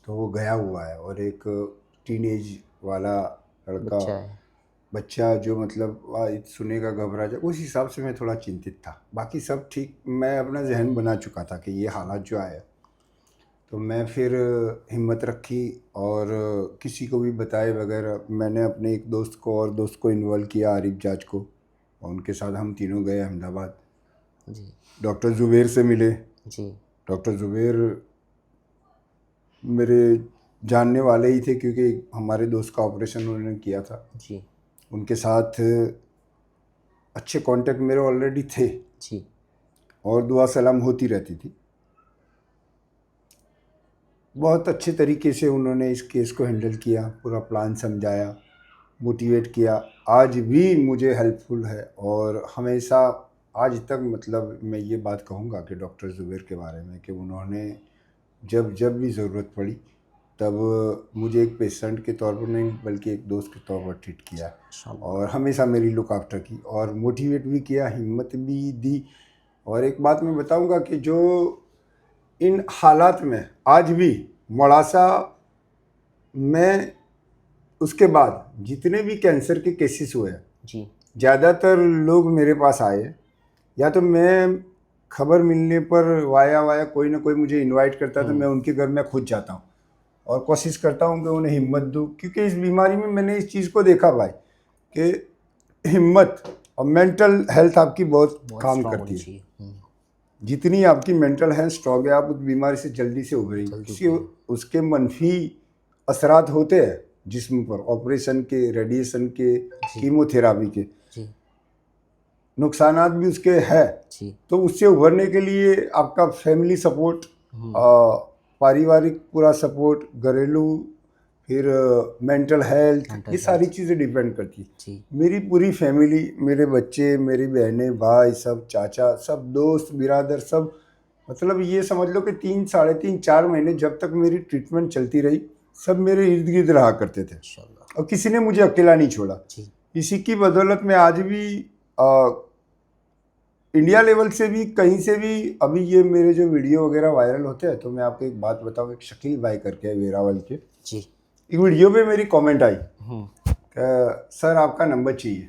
तो वो गया हुआ है। और एक टीनेज वाला लड़का, बच्चा है। बच्चा जो मतलब सुनेगा घबरा जाए, उस हिसाब से मैं थोड़ा चिंतित था। बाकी सब ठीक, मैं अपना जहन बना चुका था कि ये हालात जो आए। तो मैं फिर हिम्मत रखी और किसी को भी बताए बगैर मैंने अपने एक दोस्त को और दोस्त को इन्वॉल्व किया, आरिफ जाज को, और उनके साथ हम तीनों गए अहमदाबाद। जी। डॉक्टर ज़ुबैर से मिले। जी। डॉक्टर ज़ुबैर मेरे जानने वाले ही थे क्योंकि हमारे दोस्त का ऑपरेशन उन्होंने किया था। जी। उनके साथ अच्छे कांटेक्ट मेरे ऑलरेडी थे जी। और दुआ सलाम होती रहती थी। बहुत अच्छे तरीके से उन्होंने इस केस को हैंडल किया, पूरा प्लान समझाया, मोटिवेट किया। आज भी मुझे हेल्पफुल है और हमेशा आज तक, मतलब मैं ये बात कहूँगा कि डॉक्टर ज़ुबैर के बारे में कि उन्होंने जब जब भी ज़रूरत पड़ी तब मुझे एक पेशेंट के तौर पर नहीं बल्कि एक दोस्त के तौर पर ट्रीट किया और हमेशा मेरी लुक आफ्टर की और मोटिवेट भी किया, हिम्मत भी दी। और एक बात मैं बताऊंगा कि जो इन हालात में आज भी मोड़ासा में उसके बाद जितने भी कैंसर के केसेस हुए हैं, जी। ज़्यादातर लोग मेरे पास आए, या तो मैं खबर मिलने पर वाया कोई ना कोई मुझे इनवाइट करता, तो मैं उनके घर में खुद जाता हूँ और कोशिश करता हूँ कि उन्हें हिम्मत दूँ। क्योंकि इस बीमारी में मैंने इस चीज़ को देखा भाई कि हिम्मत और मेंटल हेल्थ आपकी बहुत काम स्ट्रांग करती होनी है। चाहिए। जितनी आपकी मेंटल हेल्थ स्ट्रॉन्ग है, आप उस बीमारी से जल्दी से उभरेंगे। जल्दी किसी उसके मनफी असरात होते हैं जिस्म पर, ऑपरेशन के, रेडिएशन के, कीमोथेरापी के जी। नुकसानात भी उसके है। जी। तो उससे उभरने के लिए आपका फैमिली सपोर्ट, पारिवारिक पूरा सपोर्ट, घरेलू, फिर मेंटल हेल्थ, ये सारी चीज़ें डिपेंड करती है। जी। मेरी पूरी फैमिली, मेरे बच्चे, मेरी बहनें, भाई, सब चाचा, सब दोस्त बिरादर, सब, मतलब ये समझ लो कि 3, साढ़े 3, 4 महीने जब तक मेरी ट्रीटमेंट चलती रही, सब मेरे इर्द गिर्द रहा करते थे और किसी ने मुझे अकेला नहीं छोड़ा। इसी की बदौलत मैं आज भी इंडिया लेवल से भी, कहीं से भी, अभी ये मेरे जो वीडियो वगैरह वायरल होते हैं, तो मैं आपको एक बात बताऊँ, एक शकील भाई करके है वेरावल के, जी, एक वीडियो पे मेरी कमेंट आई कि सर आपका नंबर चाहिए।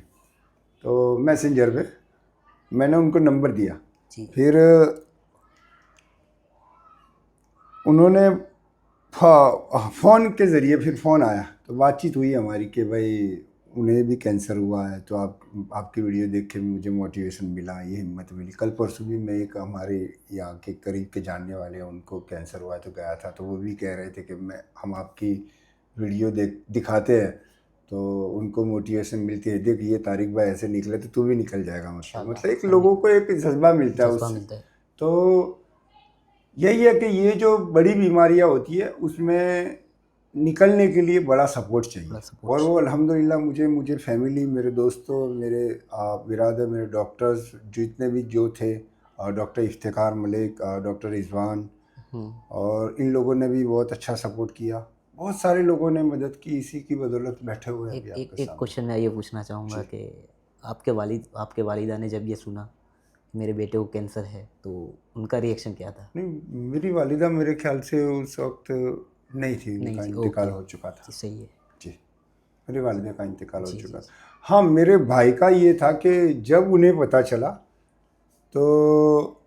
तो मैसेंजर पे मैंने उनको नंबर दिया। फिर उन्होंने फ़ोन के ज़रिए, फिर फ़ोन आया तो बातचीत हुई हमारी कि भाई उन्हें भी कैंसर हुआ है, तो आपकी वीडियो देख के मुझे मोटिवेशन मिला, ये हिम्मत मिली। कल परसों भी मैं एक हमारे यहाँ के करीब के जानने वाले हैं, उनको कैंसर हुआ है तो गया था, तो वो भी कह रहे थे कि हम आपकी वीडियो दिखाते हैं तो उनको मोटिवेशन मिलती है, देख ये तारिक भाई ऐसे निकले तो तू भी निकल जाएगा। मतलब एक लोगों को एक जज्बा मिलता है उससे। तो यही है कि ये जो बड़ी बीमारियां होती है उसमें निकलने के लिए बड़ा सपोर्ट चाहिए। और वो अल्हम्दुलिल्लाह मुझे फैमिली, मेरे दोस्तों, मेरे बिरादर, मेरे डॉक्टर्स जितने भी जो थे, डॉक्टर इफ्तिखार मलिक, डॉक्टर रिजवान, और इन लोगों ने भी बहुत अच्छा सपोर्ट किया। बहुत सारे लोगों ने मदद की, इसी की बदौलत बैठे हुए हैं। एक क्वेश्चन मैं ये पूछना चाहूँगा कि आपके वालिदा ने जब ये सुना मेरे बेटे को कैंसर है तो उनका रिएक्शन क्या था? नहीं, मेरी वालिदा मेरे ख्याल से उस वक्त नहीं थी, उनका इंतकाल हो चुका था। सही है जी, मेरी वालिदा का इंतकाल हो चुका था। हाँ, मेरे भाई का ये था कि जब उन्हें पता चला तो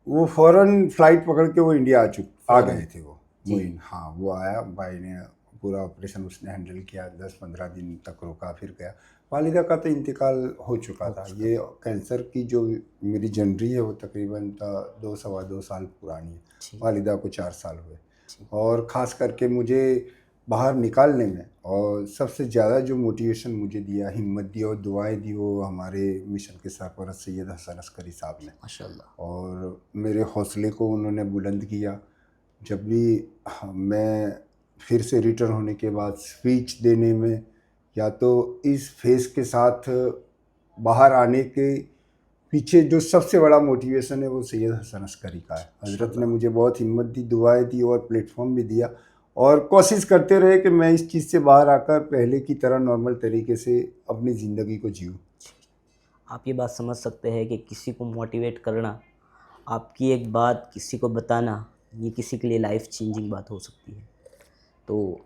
वो फ़ौरन फ्लाइट पकड़ के वो इंडिया आ गए थे वो मोइन। हाँ, वो आया, भाई ने पूरा ऑपरेशन उसने हैंडल किया, 10-15 दिन तक रुका, फिर गया। वालिदा का तो इंतकाल हो चुका था। ये कैंसर की जो मेरी जनरी है वो तकरीबन 2 सवा 2 साल पुरानी है, वालिदा को 4 साल हुए। और ख़ास करके मुझे बाहर निकालने में। और सबसे ज़्यादा जो मोटिवेशन मुझे दिया, हिम्मत दी और दुआएं दी, वो हमारे मिशन के सरपरस्त सैयद हसन अस्करी साहब ने। माशाल्लाह। और मेरे हौसले को उन्होंने बुलंद किया। जब भी मैं फिर से रिटर्न होने के बाद स्पीच देने में, या तो इस फेस के साथ बाहर आने के पीछे जो सबसे बड़ा मोटिवेशन है वो सैयद हसन अस्करी का है। हजरत ने मुझे बहुत हिम्मत दी, दुआएं दी और प्लेटफॉर्म भी दिया, और कोशिश करते रहे कि मैं इस चीज़ से बाहर आकर पहले की तरह नॉर्मल तरीके से अपनी ज़िंदगी को जीऊँ। आप ये बात समझ सकते हैं कि किसी को मोटिवेट करना, आपकी एक बात किसी को बताना, ये किसी के लिए लाइफ चेंजिंग बात हो सकती है। तो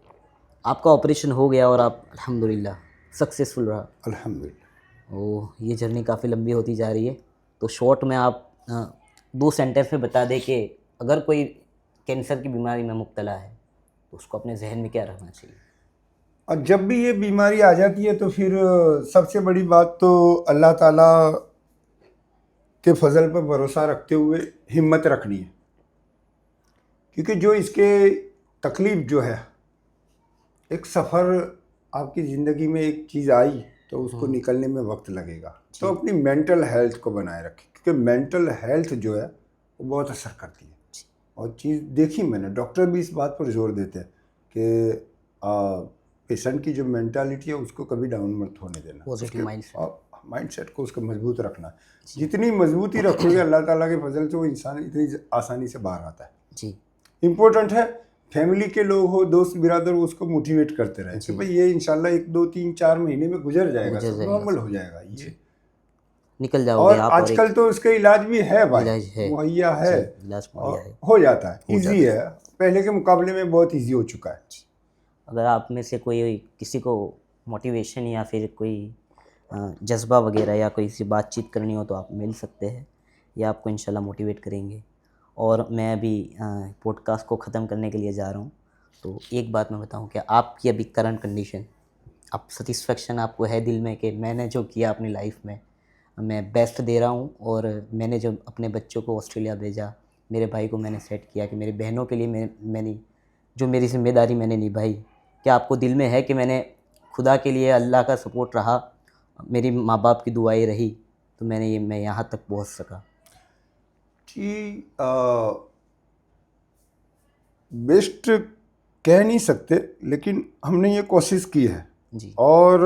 आपका ऑपरेशन हो गया और आप अल्हम्दुलिल्लाह सक्सेसफुल रहा। अल्हम्दुलिल्लाह। ओह, ये जर्नी काफ़ी लंबी होती जा रही है। तो शॉर्ट में आप 2 सेंटेंस में बता दें कि अगर कोई कैंसर की बीमारी में मुब्तला है तो उसको अपने जहन में क्या रखना चाहिए? और जब भी ये बीमारी आ जाती है तो फिर सबसे बड़ी बात तो अल्लाह ताला के फजल पर भरोसा रखते हुए हिम्मत रखनी है, क्योंकि जो इसके तकलीफ़ जो है, एक सफ़र आपकी ज़िंदगी में एक चीज़ आई तो उसको निकलने में वक्त लगेगा। तो अपनी मेंटल हेल्थ को बनाए रखें, क्योंकि मेंटल हेल्थ जो है वो बहुत असर करती है। और चीज़ देखी मैंने, डॉक्टर भी इस बात पर जोर देते हैं कि पेशेंट की जो मेंटालिटी है उसको कभी डाउन मत होने देना, पॉजिटिव माइंडसेट को उसका मजबूत रखना है। जितनी मजबूती रखोगे अल्लाह ताला के फजल से वो इंसान इतनी आसानी से बाहर आता है। जी। इम्पोर्टेंट है फैमिली के लोग हो, दोस्त बिरादर, वो उसको मोटिवेट करते रहे कि भाई ये इंशाल्लाह 1 2 3 4 महीने में गुजर जाएगा, सब नॉर्मल हो जाएगा, ये निकल जाओगे और आप। आजकल तो इसका इलाज भी है भाई, इलाज है, मुहैया है, इलाज मुहैया है, हो जाता है, ईजी है, पहले के मुकाबले में बहुत ईजी हो चुका है। अगर आप में से कोई किसी को मोटिवेशन या फिर कोई जज्बा वगैरह या कोई सी बातचीत करनी हो तो आप मिल सकते हैं, या आपको इंशाल्लाह मोटिवेट करेंगे। और मैं अभी पॉडकास्ट को ख़त्म करने के लिए जा रहा हूँ। तो एक बात मैं बताऊँ कि आपकी अभी करंट कंडीशन, आप सेटिस्फेक्शन आपको है दिल में कि मैंने जो किया अपनी लाइफ में मैं बेस्ट दे रहा हूँ, और मैंने जब अपने बच्चों को ऑस्ट्रेलिया भेजा, मेरे भाई को मैंने सेट किया कि मेरी बहनों के लिए मैंने जो मेरी ज़िम्मेदारी मैंने निभाई, क्या आपको दिल में है कि मैंने खुदा के लिए अल्लाह का सपोर्ट रहा, मेरी माँ बाप की दुआएं रही, तो मैं यहाँ तक पहुँच सका? जी, बेस्ट कह नहीं सकते, लेकिन हमने ये कोशिश की है जी। और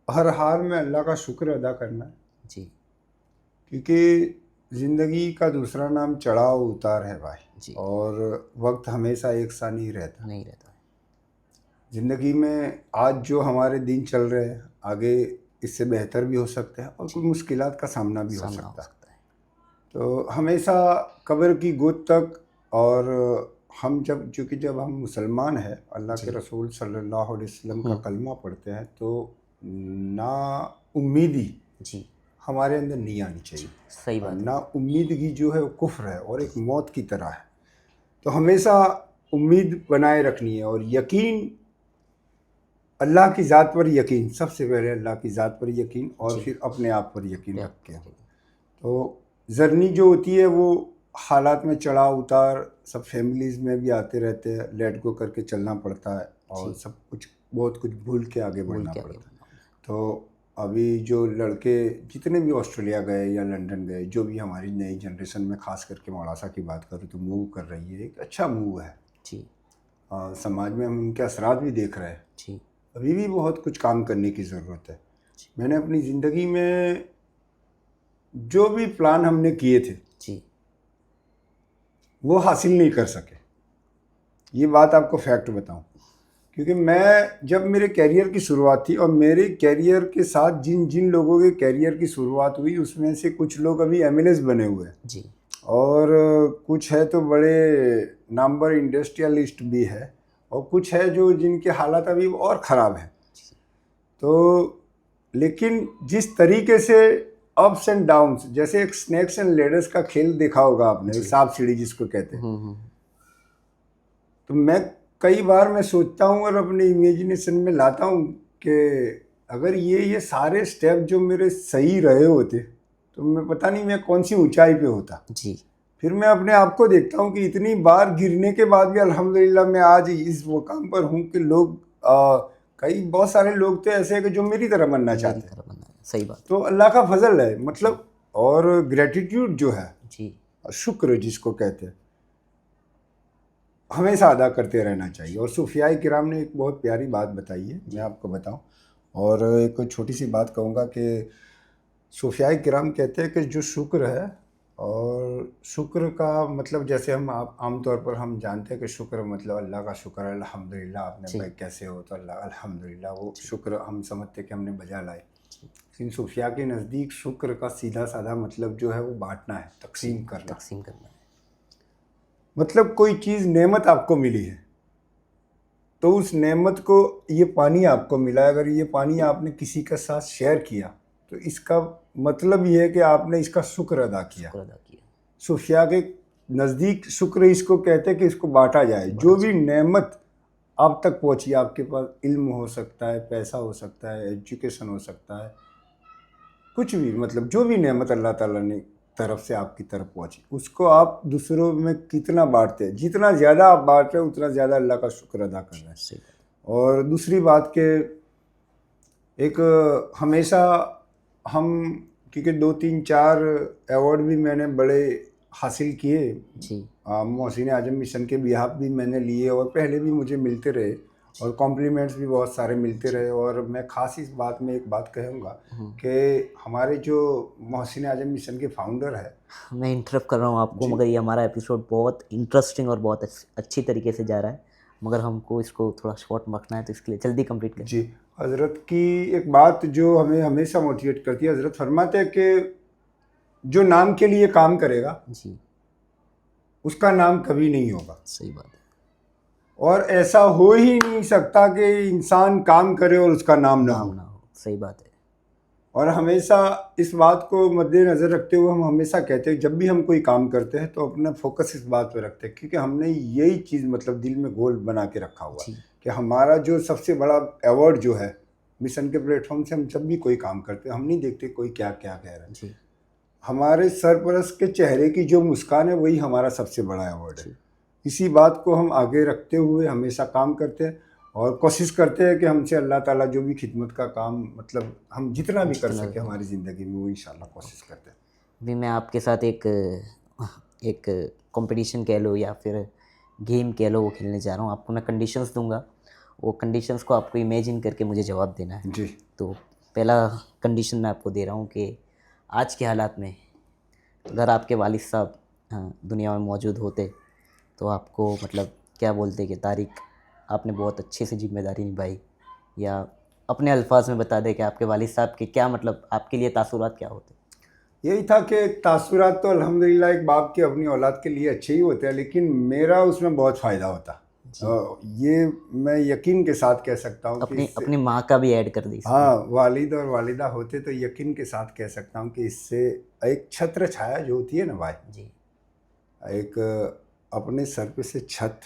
हर हाल में अल्लाह का शुक्र अदा करना है जी। क्योंकि ज़िंदगी का दूसरा नाम चढ़ाव उतार है भाई जी। और वक्त हमेशा एक सा नहीं रहता। है। ज़िंदगी में आज जो हमारे दिन चल रहे हैं, आगे इससे बेहतर भी हो सकते हैं और कुछ मुश्किलात का सामना भी हो सकता है। तो हमेशा कब्र की गोद तक, और हम जब हम मुसलमान हैं, अल्लाह के रसूल सल्लल्लाहु अलैहि वसल्लम का कलमा पढ़ते हैं, तो ना उम्मीदी जी हमारे अंदर नहीं आनी चाहिए। सही बात है। ना उम्मीदगी जो है वो कुफ्र है और एक मौत की तरह है। तो हमेशा उम्मीद बनाए रखनी है और यकीन, अल्लाह की ज़ात पर यकीन, सबसे पहले अल्लाह की ज़ात पर यकीन और फिर अपने आप पर यकीन रख के। तो जर्नी जो होती है वो हालात में चढ़ाव उतार सब फैमिलीज़ में भी आते रहते हैं, लेट गो करके चलना पड़ता है और सब कुछ बहुत कुछ भूल के आगे बढ़ना पड़ता है। तो अभी जो लड़के जितने भी ऑस्ट्रेलिया गए या लंदन गए, जो भी हमारी नई जनरेशन में ख़ास करके मौलासा की बात करूँ तो मूव कर रही है, एक अच्छा मूव है जी। समाज में हम उनके असरात भी देख रहे हैं जी। अभी भी बहुत कुछ काम करने की ज़रूरत है। मैंने अपनी ज़िंदगी में जो भी प्लान हमने किए थे जी वो हासिल नहीं कर सके, ये बात आपको फैक्ट बताऊं, क्योंकि मैं जब मेरे कैरियर की शुरुआत थी और मेरे कैरियर के साथ जिन जिन लोगों के कैरियर की शुरुआत हुई उसमें से कुछ लोग अभी एमएलएस बने हुए हैं जी, और कुछ है तो बड़े नामवर इंडस्ट्रियलिस्ट भी है और कुछ है जो जिनके हालात अभी और ख़राब हैं। तो लेकिन जिस तरीके से अप्स एंड डाउन्स, जैसे एक स्नैक्स एंड लेडर्स का खेल देखा होगा आपने, सांप सीढ़ी जिसको कहते हैं, तो मैं कई बार मैं सोचता हूँ और अपने इमेजिनेशन में लाता हूँ कि अगर ये सारे स्टेप जो मेरे सही रहे होते तो मैं पता नहीं मैं कौन सी ऊंचाई पे होता। जी। फिर मैं अपने आप को देखता हूँ कि इतनी बार गिरने के बाद भी अल्हम्दुलिल्लाह मैं आज इस मुकाम पर हूँ कि लोग कई बहुत सारे लोग तो ऐसे हैं कि जो मेरी तरह बनना मेरी चाहते हैं। तरह बनना है, सही बात तो अल्लाह का फजल है मतलब। और ग्रेटिट्यूड जो है, जी। शुक्र जिसको कहते हैं, हमेशा अदा करते रहना चाहिए। और सूफियाए किराम ने एक बहुत प्यारी बात बताई है, मैं आपको बताऊं। और एक छोटी सी बात कहूँगा कि सूफियाए किराम कहते हैं कि जो शुक्र है, और शुक्र का मतलब जैसे हम आमतौर पर हम जानते हैं कि शुक्र मतलब अल्लाह का शुक्र है, अल्हम्दुलिल्लाह। आपने जी। भाई कैसे हो, तो अल्लाह अल्हम्दुलिल्लाह, वो जी। शुक्र हम समझते हैं कि हमने बजा लाए। लेकिन सूफिया के नज़दीक शुक्र का सीधा साधा मतलब जो है वो बांटना है, जी, तकसीम करना। तकसीम करना है। मतलब कोई चीज़ नेमत आपको मिली है, तो उस नेमत को, ये पानी आपको मिला, अगर ये पानी आपने किसी के साथ शेयर किया तो इसका मतलब ये है कि आपने इसका शुक्र अदा किया। शुक्र अदा किया। सूफिया के नज़दीक शुक्र इसको कहते हैं कि इसको बांटा जाए। जो भी नेमत आप तक पहुंची, आपके पास इल्म हो सकता है, पैसा हो सकता है, एजुकेशन हो सकता है, कुछ भी, मतलब जो भी नेमत अल्लाह ताला ने तरफ से आपकी तरफ पहुंची, उसको आप दूसरों में कितना बांटते हैं। जितना ज़्यादा आप बांट रहे हो उतना ज़्यादा अल्लाह का शुक्र अदा करना है। सही बात। और दूसरी बात के एक हमेशा हम, क्योंकि 2 3 4 अवार्ड भी मैंने बड़े हासिल किए, जी। मोहसिन आजम मिशन के बिहाफ भी मैंने लिए, और पहले भी मुझे मिलते रहे, और कॉम्प्लीमेंट्स भी बहुत सारे मिलते रहे। और मैं ख़ास इस बात में एक बात कहूँगा कि हमारे जो मोहसिन आजम मिशन के फाउंडर है, मैं इंटरप्ट कर रहा हूँ आपको, जी मगर ये हमारा एपिसोड बहुत इंटरेस्टिंग और बहुत अच्छी तरीके से जा रहा है, मगर हमको इसको थोड़ा शॉर्ट रखना है, तो इसके लिए जल्दी कंप्लीट करें। जी, हज़रत की एक बात जो हमें हमेशा मोटिवेट करती है, हज़रत फरमाते हैं कि जो नाम के लिए काम करेगा जी। उसका नाम कभी नहीं होगा। सही बात है। और ऐसा हो ही नहीं सकता कि इंसान काम करे और उसका नाम ना नाम हो। ना हो। सही बात है। और हमेशा इस बात को मद्देनज़र रखते हुए हम हमेशा कहते हैं, जब भी हम कोई काम करते हैं तो अपना फोकस इस बात पर रखते हैं, क्योंकि हमने यही चीज़ मतलब दिल में गोल बना के रखा हुआ जी। कि हमारा जो सबसे बड़ा अवार्ड जो है, मिशन के प्लेटफॉर्म से हम जब भी कोई काम करते हैं, हम नहीं देखते कोई क्या क्या कह रहा है। जी। हमारे सरपरस्त के चेहरे की जो मुस्कान है वही हमारा सबसे बड़ा अवार्ड है। जी। इसी बात को हम आगे रखते हुए हमेशा काम करते हैं, और कोशिश करते हैं कि हमसे अल्लाह ताला जो भी खिदमत का काम, मतलब हम जितना भी कर सके हमारी ज़िंदगी में, वो इंशाल्लाह कोशिश करते हैं। अभी मैं आपके साथ एक एक कंपटीशन कह लो या फिर गेम कह लो, वो खेलने जा रहा हूँ। आपको मैं कंडीशंस दूंगा, वो कंडीशंस को आपको इमेजिन करके मुझे जवाब देना है। जी तो पहला कंडीशन मैं आपको दे रहा हूँ कि आज के हालात में अगर आपके वालिद साहब दुनिया में मौजूद होते, तो आपको मतलब क्या बोलते कि तारिक, आपने बहुत अच्छे से जिम्मेदारी निभाई, या अपने अल्फाज में बता दे कि आपके वालिद साहब के क्या मतलब आपके लिए तासुरात क्या होते? यही था कि तासुरात तो अल्हम्दुलिल्लाह एक बाप के अपनी औलाद के लिए अच्छे ही होते हैं, लेकिन मेरा उसमें बहुत फ़ायदा होता। ये मैं यकीन के साथ कह सकता हूँ कि अपनी इससे, अपनी माँ का भी ऐड कर दी इसमें। हाँ, वालिद और वालिदा होते तो यकीन के साथ कह सकता हूँ कि इससे एक छत्र छाया जो होती है ना भाई, जी। एक अपने सर पे से छत,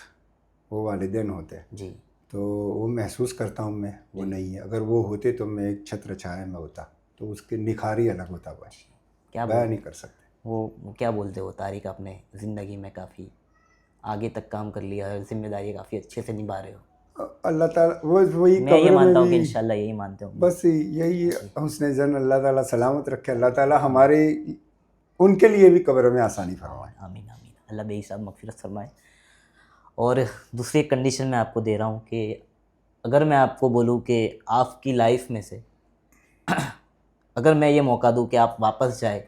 वो वालिदैन होते हैं। जी। तो वो महसूस करता हूँ मैं, वो नहीं है। अगर वो होते तो मैं एक छत्र छाया में होता, तो उसके निखार ही अलग होता भाई, क्या बयां बोल नहीं कर सकते। वो क्या बोलते हो तारिक, आपने ज़िंदगी में काफ़ी आगे तक काम कर लिया है, जिम्मेदारी काफ़ी अच्छे से निभा रहे हो। अल्लाह ताला वो वही मैं ये कब्र में मानता हूँ कि भी, इंशाल्लाह यही मानते होंगे। बस यही जी। हुस्न ज़न अल्लाह ताला सलामत रखे। अल्लाह ताला हमारे, उनके लिए भी कब्र में आसानी फरमाए। आमीन आमीन, अल्लाह बेहिसाब मगफिरत फरमाए। और दूसरी कंडीशन मैं आपको दे रहा हूँ कि अगर मैं आपको बोलूँ कि आपकी लाइफ में से अगर मैं ये मौका दूँ कि आप वापस जाए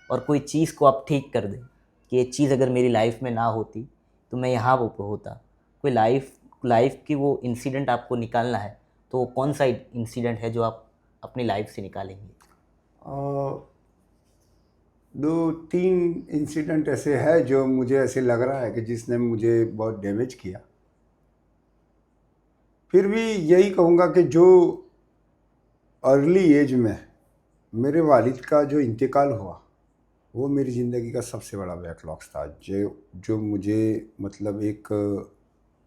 और कोई चीज़ को आप ठीक कर दें, कि ये चीज़ अगर मेरी लाइफ में ना होती तो मैं यहाँ वो होता, कोई लाइफ की वो इंसिडेंट आपको निकालना है, तो वो कौन सा इंसिडेंट है जो आप अपनी लाइफ से निकालेंगे? 2 3 इंसिडेंट ऐसे है जो मुझे ऐसे लग रहा है कि जिसने मुझे बहुत डैमेज किया। फिर भी यही कहूँगा कि जो अर्ली एज में मेरे वालिद का जो इंतकाल हुआ, वो मेरी ज़िंदगी का सबसे बड़ा बैकलॉग्स था, जो मुझे मतलब एक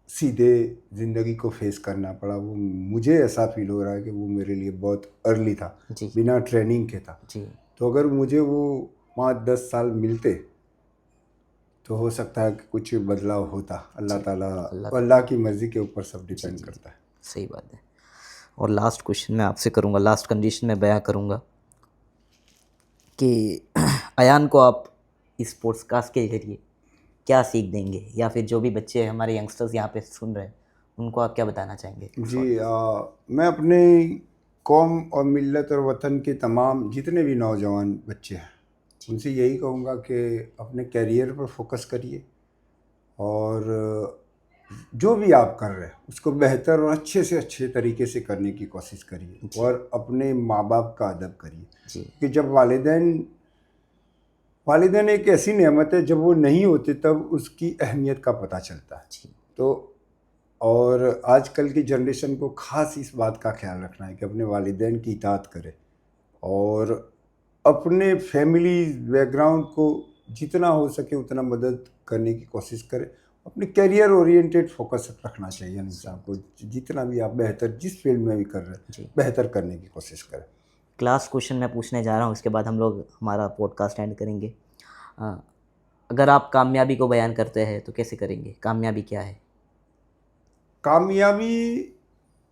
सीधे ज़िंदगी को फेस करना पड़ा। वो मुझे ऐसा फील हो रहा है कि वो मेरे लिए बहुत अर्ली था, जी। बिना ट्रेनिंग के था। जी। तो अगर मुझे वो 5 10 साल मिलते तो हो सकता है कि कुछ बदलाव होता। अल्लाह जी, ताला, अल्लाह अल्लाह की मर्ज़ी के ऊपर सब जी डिपेंड जी करता है। सही बात है। और लास्ट क्वेश्चन मैं आपसे करूँगा, लास्ट कंडीशन में बयां करूँगा कि अयान को आप इस पॉडकास्ट के जरिए क्या सीख देंगे, या फिर जो भी बच्चे हमारे यंगस्टर्स यहाँ पे सुन रहे हैं उनको आप क्या बताना चाहेंगे? जी, मैं अपने कौम और मिल्लत और वतन के तमाम जितने भी नौजवान बच्चे हैं उनसे यही कहूँगा कि अपने कैरियर पर फोकस करिए और जो भी आप कर रहे हैं उसको बेहतर और अच्छे से अच्छे तरीके से करने की कोशिश करिए और अपने माँ बाप का अदब करिए। जी कि जब वालिदैन एक ऐसी नेमत है, जब वो नहीं होते तब उसकी अहमियत का पता चलता है। जी तो और आजकल की जनरेशन को ख़ास इस बात का ख्याल रखना है कि अपने वालिदैन की इताअत करे और अपने फैमिली बैकग्राउंड को जितना हो सके उतना मदद करने की कोशिश करे। अपने करियर ओरिएंटेड फोकस रखना चाहिए इंसान को। जितना भी आप बेहतर जिस फील्ड में भी कर रहे हैं जी। बेहतर करने की कोशिश करें। लास्ट क्वेश्चन मैं पूछने जा रहा हूँ, उसके बाद हम लोग हमारा पॉडकास्ट एंड करेंगे। अगर आप कामयाबी को बयान करते हैं तो कैसे करेंगे? कामयाबी क्या है? कामयाबी,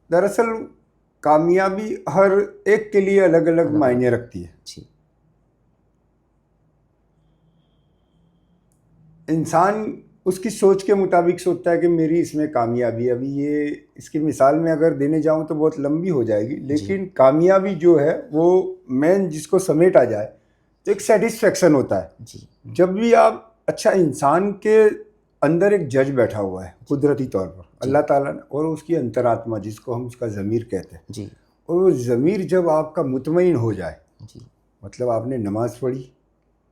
दरअसल कामयाबी हर एक के लिए अलग अलग अलग मायने अलग। रखती है। जी इंसान उसकी सोच के मुताबिक सोचता है कि मेरी इसमें कामयाबी है। अभी ये इसकी मिसाल में अगर देने जाऊं तो बहुत लंबी हो जाएगी, लेकिन कामयाबी जो है वो मेन जिसको समेटा जाए तो एक सेटिस्फेक्शन होता है। जी जब भी आप, अच्छा, इंसान के अंदर एक जज बैठा हुआ है कुदरती तौर पर, अल्लाह ताला ने, और उसकी अंतरात्मा जिसको हम उसका ज़मीर कहते हैं। जी और वो ज़मीर जब आपका मुतमईन हो जाए, जी मतलब आपने नमाज़ पढ़ी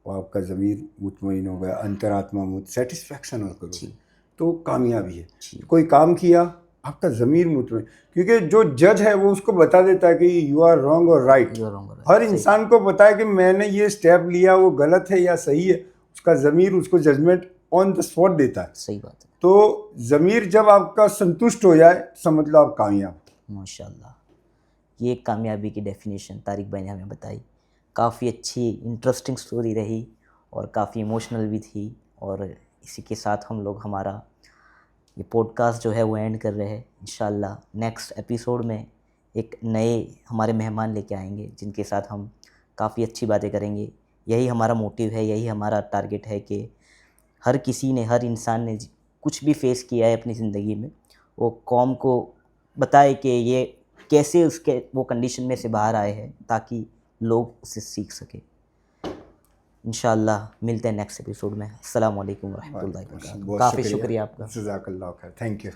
और आपका ज़मीर मुतमईन हो गया, अंतरात्मा सेटिस्फेक्शन हो करो, जी तो कामयाबी है। जी कोई काम किया, आपका ज़मीर मुतमईन, क्योंकि जो जज है वो उसको बता देता है कि यू आर रॉन्ग और right. You are wrong, right. हर सही। इंसान को पता है कि मैंने ये स्टेप लिया वो गलत है या सही है, उसका ज़मीर उसको जजमेंट ऑन द स्पॉट देता है। सही बात है। तो ज़मीर जब आपका संतुष्ट हो जाए समझ लो आप कामयाब। माशाल्लाह, ये कामयाबी की डेफिनेशन तारिक भाई ने हमें बताई। काफ़ी अच्छी इंटरेस्टिंग स्टोरी रही और काफ़ी इमोशनल भी थी। और इसी के साथ हम लोग हमारा ये पॉडकास्ट जो है वो एंड कर रहे हैं। इंशाल्लाह नेक्स्ट एपिसोड में एक नए हमारे मेहमान लेके आएंगे जिनके साथ हम काफ़ी अच्छी बातें करेंगे। यही हमारा मोटिव है, यही हमारा टारगेट है कि हर किसी ने, हर इंसान ने कुछ भी फेस किया है अपनी ज़िंदगी में, वो कौम को बताए कि ये कैसे उसके वो कंडीशन में से बाहर आए हैं, ताकि लोग उससे सीख सकें। इंशाल्लाह मिलते हैं नेक्स्ट एपिसोड में। अस्सलाम वालेकुम रहमतुल्लाहि व बरकातहू। बहुत काफ़ी शुक्रिया, शुक्रिया आपका। जज़ाकल्लाह खैर, थैंक यू।